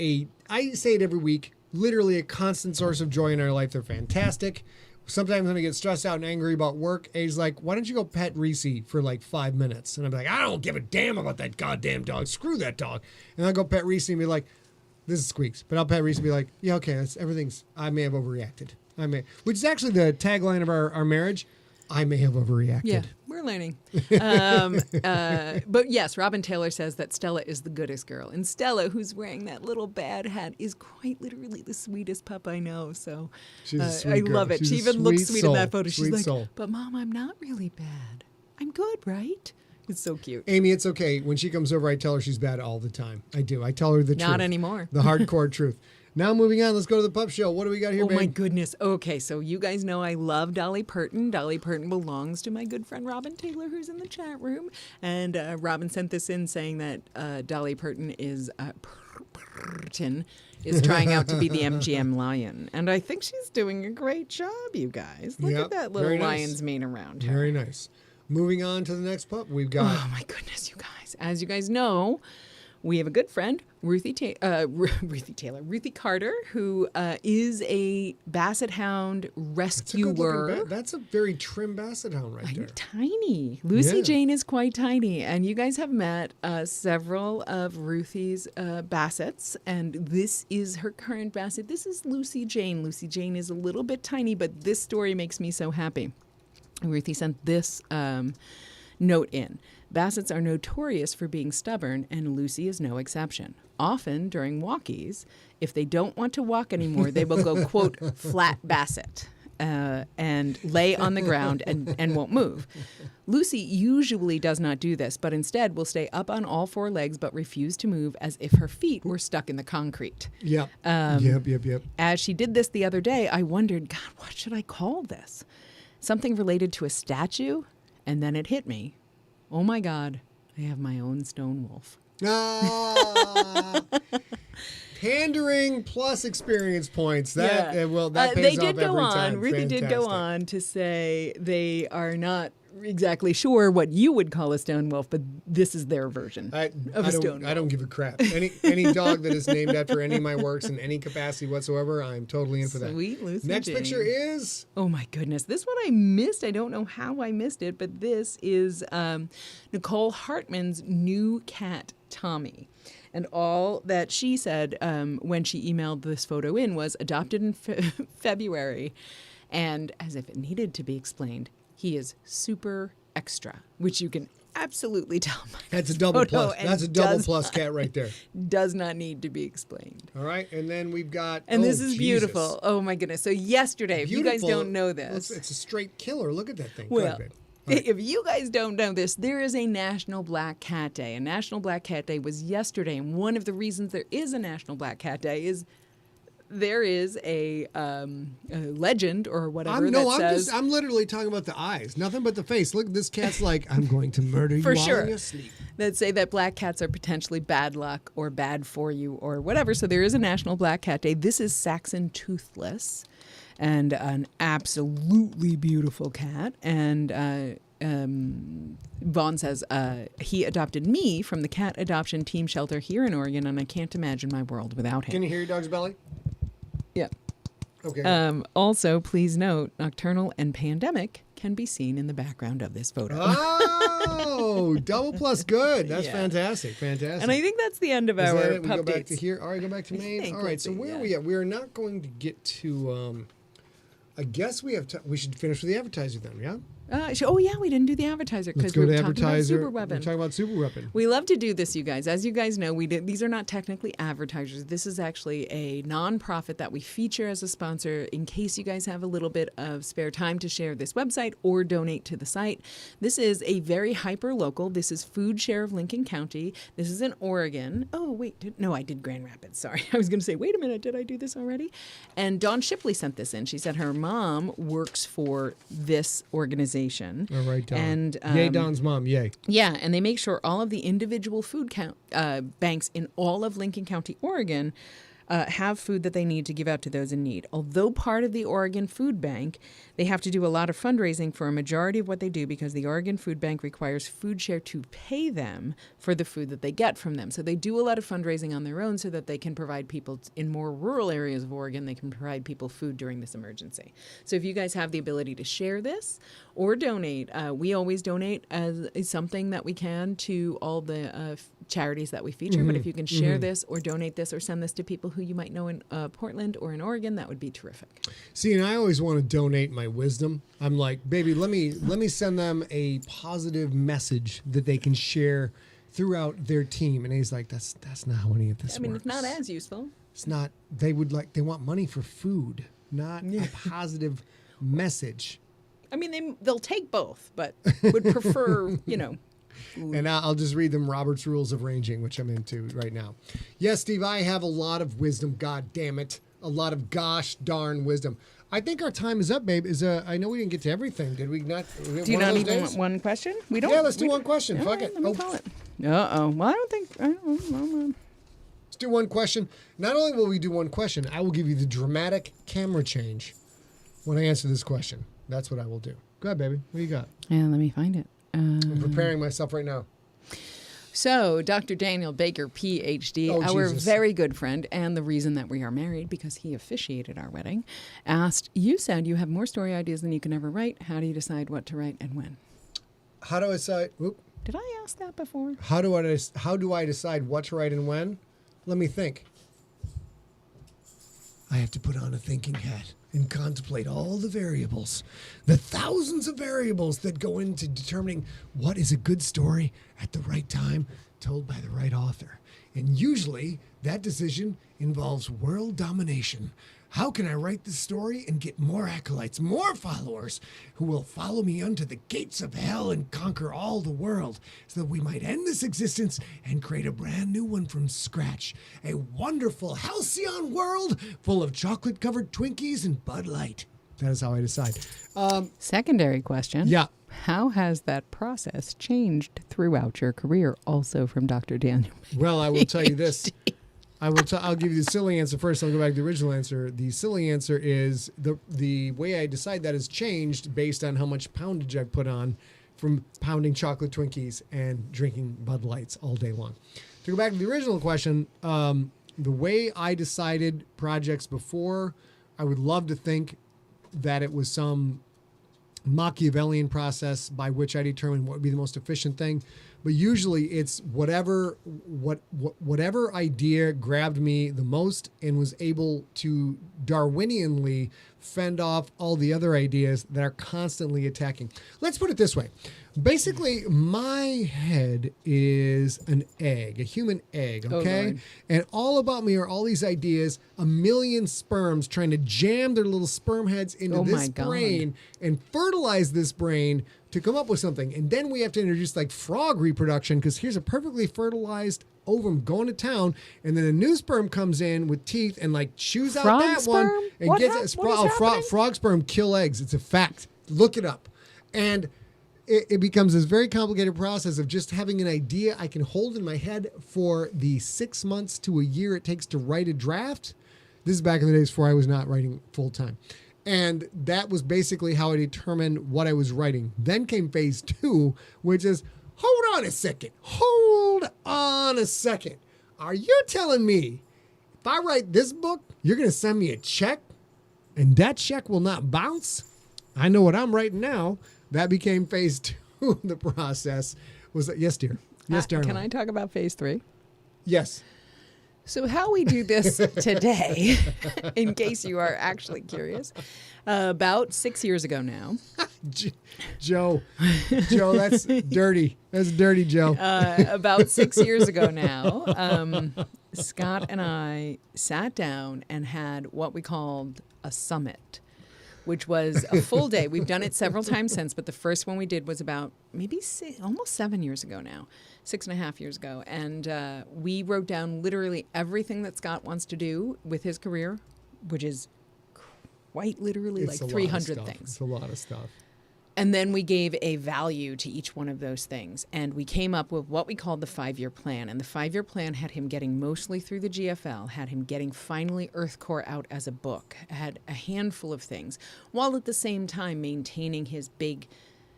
I say it every week, literally a constant source of joy in our life. They're fantastic. Sometimes when I get stressed out and angry about work, A's like, why don't you go pet Reese for like 5 minutes? And I'm like, I don't give a damn about that goddamn dog. Screw that dog. And I'll go pet Reese and be like, this is Squeaks. But I'll pet Reese and be like, yeah, okay, I may have overreacted. Which is actually the tagline of our marriage. I may have overreacted. Yeah, we're learning. But yes, Robin Taylor says that Stella is the goodest girl. And Stella, who's wearing that little bad hat, is quite literally the sweetest pup I know. So she's a sweet I girl. love it. She's she even looks sweet soul. in that photo. She's Sweet like, soul. but Mom, I'm not really bad. I'm good, right? It's so cute. Amy, it's okay. When she comes over, I tell her she's bad all the time. I do. I tell her the truth. Not anymore. The hardcore truth. Now moving on, let's go to the pup show. What do we got here, babe? Oh, my goodness. Okay, so you guys know I love Dolly Parton. Dolly Parton belongs to my good friend Robin Taylor, who's in the chat room. And Robin sent this in saying that Dolly Parton is trying out to be the MGM lion. And I think she's doing a great job, you guys. Look at that little lion's mane around her. Very nice. Moving on to the next pup, we've got... Oh, my goodness, you guys. As you guys know, We have a good friend, Ruthie Carter, who is a basset hound rescuer. That's a very trim basset hound right there. Tiny. Lucy Jane is quite tiny. And you guys have met several of Ruthie's bassets. And this is her current basset. This is Lucy Jane. Lucy Jane is a little bit tiny, but this story makes me so happy. Ruthie sent this note in. Bassets are notorious for being stubborn, and Lucy is no exception. Often, during walkies, if they don't want to walk anymore, they will go, quote, flat basset, and lay on the ground and won't move. Lucy usually does not do this, but instead will stay up on all four legs but refuse to move as if her feet were stuck in the concrete. Yep. Yep. As she did this the other day, I wondered, God, what should I call this? Something related to a statue? And then it hit me. Oh my God, I have my own stone wolf. Pandering plus experience points. That pays off every time. Ruthie did go on to say they are not exactly sure what you would call a stone wolf, but this is their version of a stone wolf. I don't give a crap. Any dog that is named after any of my works in any capacity whatsoever, I'm totally in for that. Sweet Lucy Next Jane. picture is... Oh my goodness. This one I missed. I don't know how I missed it, but this is Nicole Hartman's new cat, Tommy. And all that she said when she emailed this photo in was adopted in February. And as if it needed to be explained, he is super extra, which you can absolutely tell. That's a double plus. That's a double plus cat right there. Does not need to be explained. All right, and then we've got... And this is beautiful. Oh my goodness. So yesterday, if you guys don't know this... It's a straight killer. Look at that thing. Well, if you guys don't know this, there is a National Black Cat Day. And National Black Cat Day was yesterday. And one of the reasons there is a National Black Cat Day is there is a legend or whatever says... I'm literally talking about the eyes. Nothing but the face. Look, this cat's like, I'm going to murder you while in your sleep. That say that black cats are potentially bad luck or bad for you or whatever. So there is a National Black Cat Day. This is Saxon Toothless. And an absolutely beautiful cat. And Vaughn says, he adopted me from the cat adoption team shelter here in Oregon, and I can't imagine my world without him. Can you hear your dog's belly? Yeah. Okay. Also, please note, Nocturnal and Pandemic can be seen in the background of this photo. Oh, double plus good. That's fantastic. Fantastic. And I think that's the end of our pup we go back to here. All right, go back to Maine. All right, so where are we at? We are not going to get to... I guess we should finish with the advertiser then, yeah? We didn't do the advertiser because we're talking about Superweapon. We're talking about Superweapon. We love to do this, you guys. As you guys know, these are not technically advertisers. This is actually a nonprofit that we feature as a sponsor in case you guys have a little bit of spare time to share this website or donate to the site. This is a very hyper-local. This is Food Share of Lincoln County. This is in Oregon. Oh, wait. I did Grand Rapids. Sorry. I was going to say, wait a minute. Did I do this already? And Dawn Shipley sent this in. She said her mom works for this organization. All right, Dawn. And yay, Dawn's mom, yay. Yeah, and they make sure all of the individual food banks in all of Lincoln County, Oregon, have food that they need to give out to those in need. Although part of the Oregon Food Bank, they have to do a lot of fundraising for a majority of what they do because the Oregon Food Bank requires Food Share to pay them for the food that they get from them. So they do a lot of fundraising on their own so that they can provide people in more rural areas of Oregon, they can provide people food during this emergency. So if you guys have the ability to share this or donate, we always donate as something that we can to all the charities that we feature. But if you can share this or donate this or send this to people who you might know in Portland or in Oregon, that would be terrific. See, and I always want to donate my wisdom. I'm like, baby, let me send them a positive message that they can share throughout their team. And he's like, that's not how any of this works. It's not as useful. It's not. They want money for food, not a positive message. I mean, they'll take both, but would prefer, And I'll just read them Robert's Rules of Ranging, which I'm into right now. Yes, Steve, I have a lot of wisdom. God damn it. A lot of gosh darn wisdom. I think our time is up, babe. I know we didn't get to everything. Did we not? Do you not even want one question? We don't. Yeah, let's do one question. Fuck it. Let me call it. Uh-oh. Well, I don't know. Let's do one question. Not only will we do one question, I will give you the dramatic camera change when I answer this question. That's what I will do. Go ahead, baby. What do you got? Yeah, let me find it. I'm preparing myself right now. So, Dr. Daniel Baker, Ph.D., our very good friend, and the reason that we are married, because he officiated our wedding, asked, you said you have more story ideas than you can ever write. How do you decide what to write and when? How do I decide? Did I ask that before? How do I decide what to write and when? Let me think. I have to put on a thinking hat and contemplate all the variables, the thousands of variables that go into determining what is a good story at the right time, told by the right author. And usually that decision involves world domination. How can I write this story and get more acolytes, more followers who will follow me unto the gates of hell and conquer all the world so that we might end this existence and create a brand new one from scratch. A wonderful halcyon world full of chocolate-covered Twinkies and Bud Light. That is how I decide. Secondary question. Yeah. How has that process changed throughout your career, also from Dr. Daniel? Well, I will tell you this. I'll give you the silly answer first. I'll go back to the original answer. The silly answer is the way I decide that has changed based on how much poundage I've put on from pounding chocolate Twinkies and drinking Bud Lights all day long. To go back to the original question, the way I decided projects before, I would love to think that it was some Machiavellian process by which I determine what would be the most efficient thing. But usually it's whatever idea grabbed me the most and was able to Darwinianly fend off all the other ideas that are constantly attacking. Let's put it this way. Basically, my head is an egg, a human egg, okay? Oh, and all about me are all these ideas, a million sperms trying to jam their little sperm heads into this brain and fertilize this brain to come up with something. And then we have to introduce like frog reproduction, because here's a perfectly fertilized ovum going to town, and then a new sperm comes in with teeth and like chews out that sperm? one and What gets happening? Frog sperm kill eggs. It's a fact. Look it up. And it becomes this very complicated process of just having an idea I can hold in my head for the 6 months to a year it takes to write a draft. This is back in the days before I was not writing full time. And that was basically how I determined what I was writing. Then came phase 2, which is, hold on a second. Are you telling me if I write this book, you're going to send me a check and that check will not bounce? I know what I'm writing now. That became phase 2 of the process. Was that, yes, dear. Yes, darling. Can I talk about phase 3? Yes. So how we do this today, in case you are actually curious, about 6 years ago now. Joe, that's dirty. That's dirty, Joe. About 6 years ago now, Scott and I sat down and had what we called a summit, which was a full day. We've done it several times since, but the first one we did was about maybe almost 7 years ago now, 6.5 years ago. And we wrote down literally everything that Scott wants to do with his career, which is quite literally It's like a 300 lot of things. It's a lot of stuff. And then we gave a value to each one of those things. And we came up with what we called the 5-year plan. And the 5-year plan had him getting mostly through the GFL, had him getting finally Earth Core out as a book, had a handful of things, while at the same time maintaining his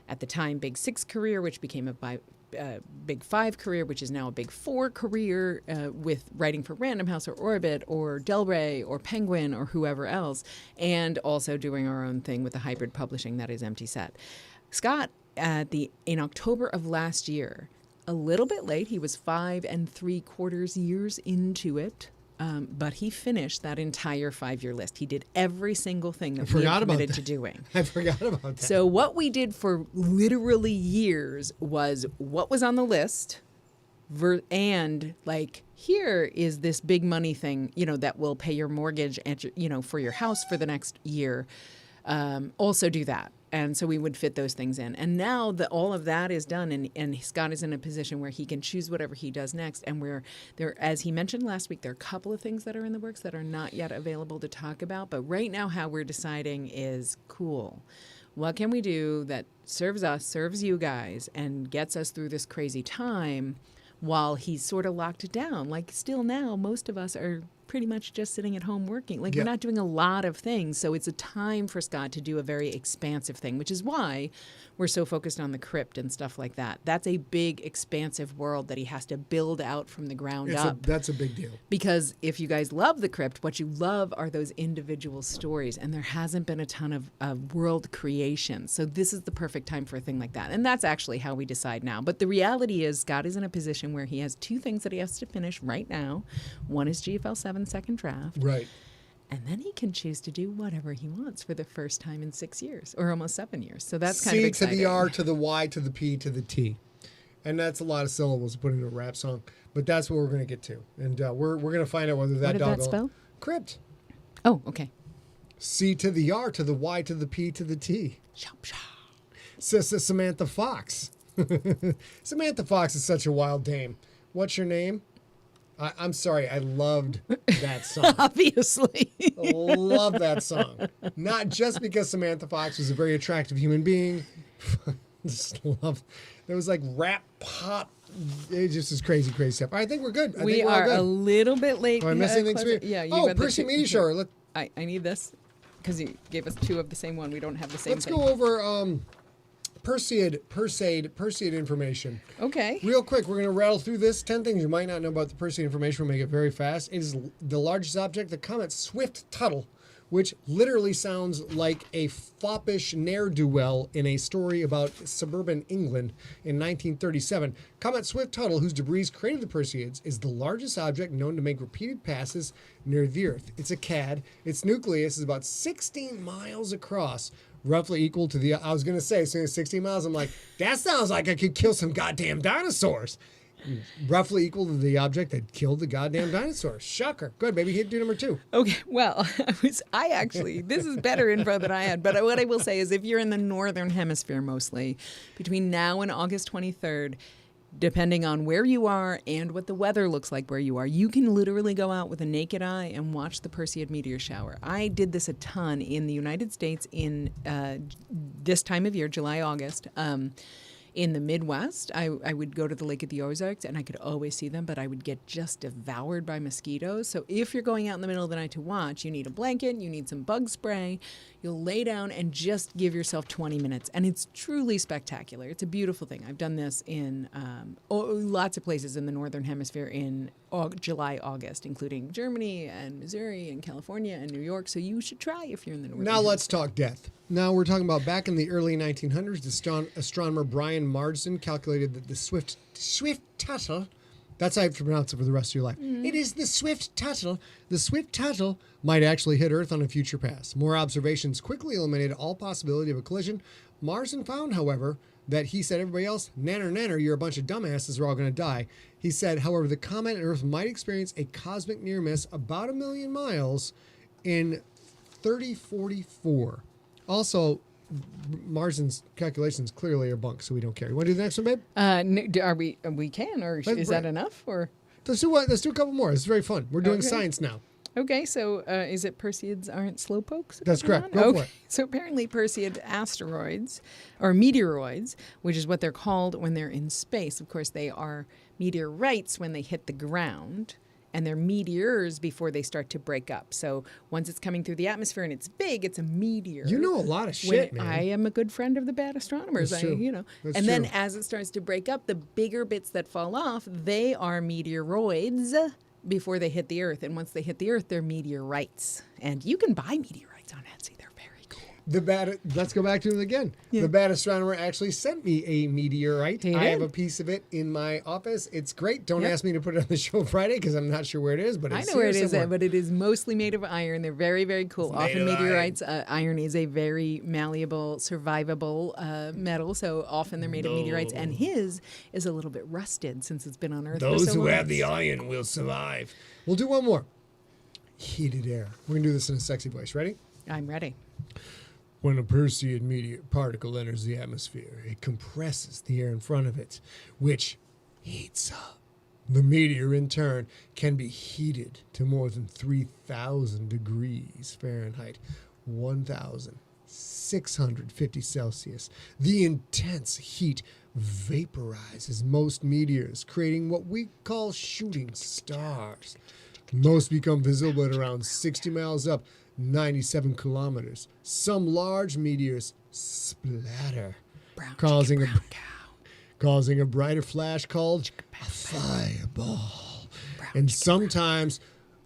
at the time, Big 6 career, which became a Big 5 career, which is now a Big 4 career with writing for Random House or Orbit or Del Rey or Penguin or whoever else, and also doing our own thing with the hybrid publishing that is Empty Set. Scott, in October of last year, a little bit late, he was 5 3/4 years into it, but he finished that entire 5-year list. He did every single thing that we had committed to doing. I forgot about that. So what we did for literally years was what was on the list, and like, here is this big money thing, that will pay your mortgage and for your house for the next year. Also do that. And so we would fit those things in. And now that all of that is done, and Scott is in a position where he can choose whatever he does next. And as he mentioned last week, there are a couple of things that are in the works that are not yet available to talk about. But right now, how we're deciding is, cool, what can we do that serves us, serves you guys, and gets us through this crazy time while he's sort of locked down? Like, still now, most of us are pretty much just sitting at home working. Like, we're not doing a lot of things. So it's a time for Scott to do a very expansive thing, which is why we're so focused on the crypt and stuff like that. That's a big, expansive world that he has to build out from the ground up. That's a big deal. Because if you guys love the crypt, what you love are those individual stories. And there hasn't been a ton of world creation. So this is the perfect time for a thing like that. And that's actually how we decide now. But the reality is Scott is in a position where he has two things that he has to finish right now. One is GFL 7 second draft. Right. And then he can choose to do whatever he wants for the first time in 6 years, or almost 7 years. So that's kind of exciting. C to the R to the Y to the P to the T. And that's a lot of syllables to put into a rap song. But that's what we're going to get to. And we're going to find out whether that dog... What did that spell? Crypt. Oh, okay. C to the R to the Y to the P to the T. Samantha Fox. Samantha Fox is such a wild dame. What's your name? I'm sorry. I loved that song. Obviously. Love that song. Not just because Samantha Fox was a very attractive human being. Just love. There was like rap, pop. It just is crazy, crazy stuff. I think we're good. We are a little bit late. Am I missing anything? Yeah. Percy Media Show. I need this because you gave us two of the same one. We don't have the same thing. Let's go over Perseid information. Okay. Real quick, we're going to rattle through this. 10 things you might not know about the Perseid information. We'll make it very fast. It is the largest object, the comet Swift-Tuttle, which literally sounds like a foppish ne'er-do-well in a story about suburban England in 1937. Comet Swift-Tuttle, whose debris created the Perseids, is the largest object known to make repeated passes near the Earth. It's a CAD. Its nucleus is about 16 miles across, roughly equal to the... I was going to say, as soon as 16 miles, I'm like, that sounds like I could kill some goddamn dinosaurs. Roughly equal to the object that killed the goddamn dinosaurs. Shocker. Good, baby. Hit do number 2. Okay, well, this is better info than I had, but what I will say is if you're in the northern hemisphere mostly, between now and August 23rd, depending on where you are and what the weather looks like where you are, you can literally go out with a naked eye and watch the Perseid meteor shower. I did this a ton in the United States in this time of year, July, August. In the Midwest, I would go to the Lake of the Ozarks and I could always see them, but I would get just devoured by mosquitoes. So if you're going out in the middle of the night to watch, you need a blanket, you need some bug spray. You'll lay down and just give yourself 20 minutes. And it's truly spectacular. It's a beautiful thing. I've done this in lots of places in the Northern Hemisphere in July, August, including Germany and Missouri and California and New York. So you should try if you're in the Northern Hemisphere. Now let's talk death. Now we're talking about back in the early 1900s, astronomer Brian Marsden calculated that the Swift-Tuttle, that's how I have to pronounce it for the rest of your life. It is the Swift-Tuttle. The Swift-Tuttle might actually hit Earth on a future pass. More observations quickly eliminated all possibility of a collision. Marsden found, however, that he said, everybody else, nanner, you're a bunch of dumbasses, we're all going to die. He said, however, the comet and Earth might experience a cosmic near miss about 1 million miles in 3044. Also, Marsden's calculations clearly are bunk, so we don't care. You want to do the next one, babe? Are we can, or is that enough? Or let's do a couple more. It's very fun. We're doing science now. Okay, so is it Perseids aren't slowpokes? That's correct. Go for it. So apparently Perseid asteroids, or meteoroids, which is what they're called when they're in space. Of course, they are meteorites when they hit the ground, and they're meteors before they start to break up. So once it's coming through the atmosphere and it's big, it's a meteor. You know a lot of shit, man. I am a good friend of the bad astronomers. That's true. That's true. Then as it starts to break up, the bigger bits that fall off, they are meteoroids before they hit the Earth. And once they hit the Earth, they're meteorites. And you can buy meteorites on Etsy. They're very cool. Let's go back to it again. Yeah. The bad astronomer actually sent me a meteorite. I have a piece of it in my office. It's great. Don't ask me to put it on the show Friday because I'm not sure where it is. But I know where it is, but it is mostly made of iron. They're very, very cool. Often meteorites, iron is a very malleable, survivable metal. So often they're made of meteorites. And his is a little bit rusted since it's been on Earth. Those who have the iron will survive. We'll do one more. Heated air. We're going to do this in a sexy voice. Ready? I'm ready. When a Perseid meteor particle enters the atmosphere, it compresses the air in front of it, which heats up. The meteor, in turn, can be heated to more than 3,000 degrees Fahrenheit, 1,650 Celsius. The intense heat vaporizes most meteors, creating what we call shooting stars. Most become visible at around 60 miles up, 97 kilometers. Some large meteors splatter, causing a brighter flash called a fireball. And sometimes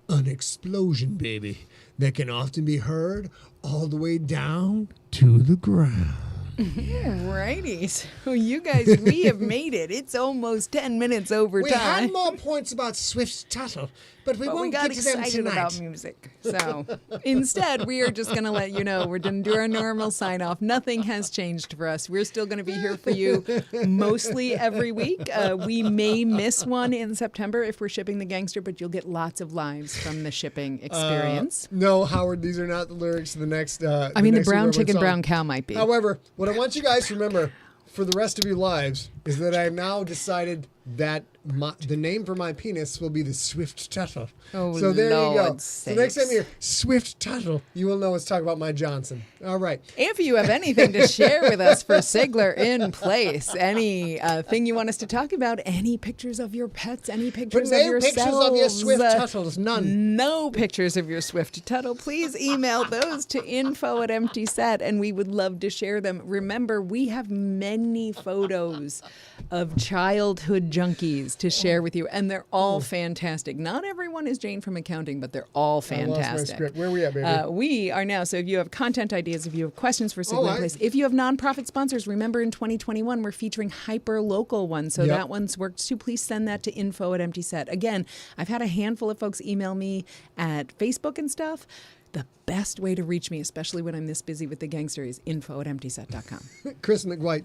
an explosion, baby, that can often be heard all the way down to the ground. Righty. So you guys, we have made it. It's almost 10 minutes over we time. We had more points about Swift's Tuttle, but we won't got get to them excited tonight. about music. So instead, we are just going to let you know we're going to do our normal sign-off. Nothing has changed for us. We're still going to be here for you mostly every week. We may miss one in September if we're shipping the gangster, but you'll get lots of lives from the shipping experience. No, Howard, these are not the lyrics to the next I mean, the brown chicken, brown cow might be. However, what I want you guys to remember for the rest of your lives is that I have now decided that the name for my penis will be the Swift Tuttle. Oh, so there Lord you go. sakes. So next time you hear Swift Tuttle, you will know it's talking about my Johnson. All right. If you have anything to share with us for Sigler in Place, any thing you want us to talk about, any pictures of your pets, any pictures of yourselves. Pictures of your Swift Tuttles, none. No pictures of your Swift Tuttle. Please email those to info@emptyset, and we would love to share them. Remember, we have many photos of childhood junkies to share with you, and they're all fantastic. Not everyone is Jane from accounting, but they're all fantastic. I lost my script. Where are we at, baby? We are now, so if you have content ideas, if you have questions for Sigler in Place, if you have nonprofit sponsors, remember in 2021, we're featuring hyper-local ones, so that one's worked too. Please send that to info@emptyset. Again, I've had a handful of folks email me at Facebook and stuff. The best way to reach me, especially when I'm this busy with the gangster, is info@emptyset.com. Chris McWhite.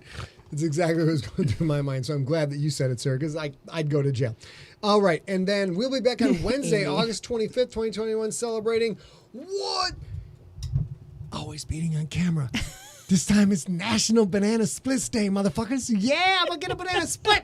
It's exactly what was going through my mind. So I'm glad that you said it, sir, because I'd go to jail. All right. And then we'll be back on Wednesday, August 25th, 2021, celebrating what? Always beating on camera. This time it's National Banana Split Day, motherfuckers. Yeah, I'm going to get a banana split.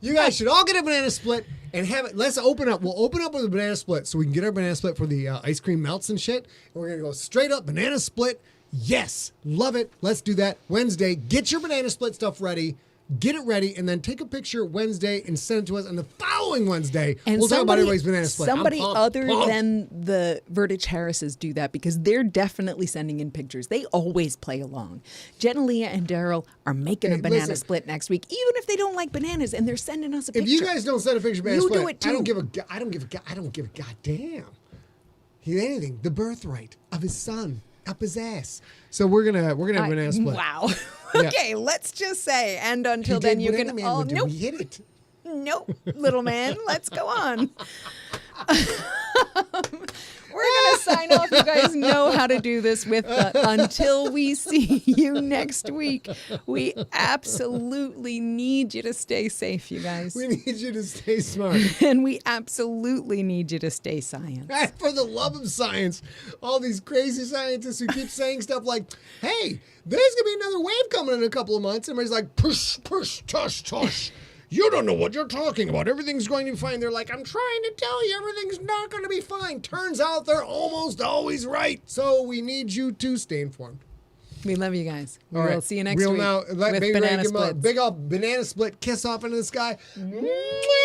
You guys should all get a banana split and have it. Let's open up. We'll open up with a banana split so we can get our banana split for the ice cream melts and shit. And we're going to go straight up banana split. Yes, love it. Let's do that Wednesday. Get your banana split stuff ready. Get it ready, and then take a picture Wednesday and send it to us. And the following Wednesday, we'll talk about everybody's banana split. Somebody other than the Verdich Harrises do that because they're definitely sending in pictures. They always play along. Jenna, Leah, and Daryl are making a banana split next week, even if they don't like bananas, and they're sending us a picture. If you guys don't send a picture of banana split, do it too. I don't give a goddamn. He anything. The birthright of his son up his ass. So we're gonna have banana split. Wow. Okay, let's just say, and until then, you can all. Nope. We hit it. Nope, little man. Let's go on. We're going to sign off. You guys know how to do this with until we see you next week. We absolutely need you to stay safe, you guys. We need you to stay smart. And we absolutely need you to stay science. For the love of science, all these crazy scientists who keep saying stuff like, hey, there's going to be another wave coming in a couple of months. Everybody's like, push, push, tush, tush. You don't know what you're talking about. Everything's going to be fine. They're like, I'm trying to tell you everything's not going to be fine. Turns out they're almost always right. So we need you to stay informed. We love you guys. We'll see you next week now, with banana splits. Big old banana split kiss off into the sky.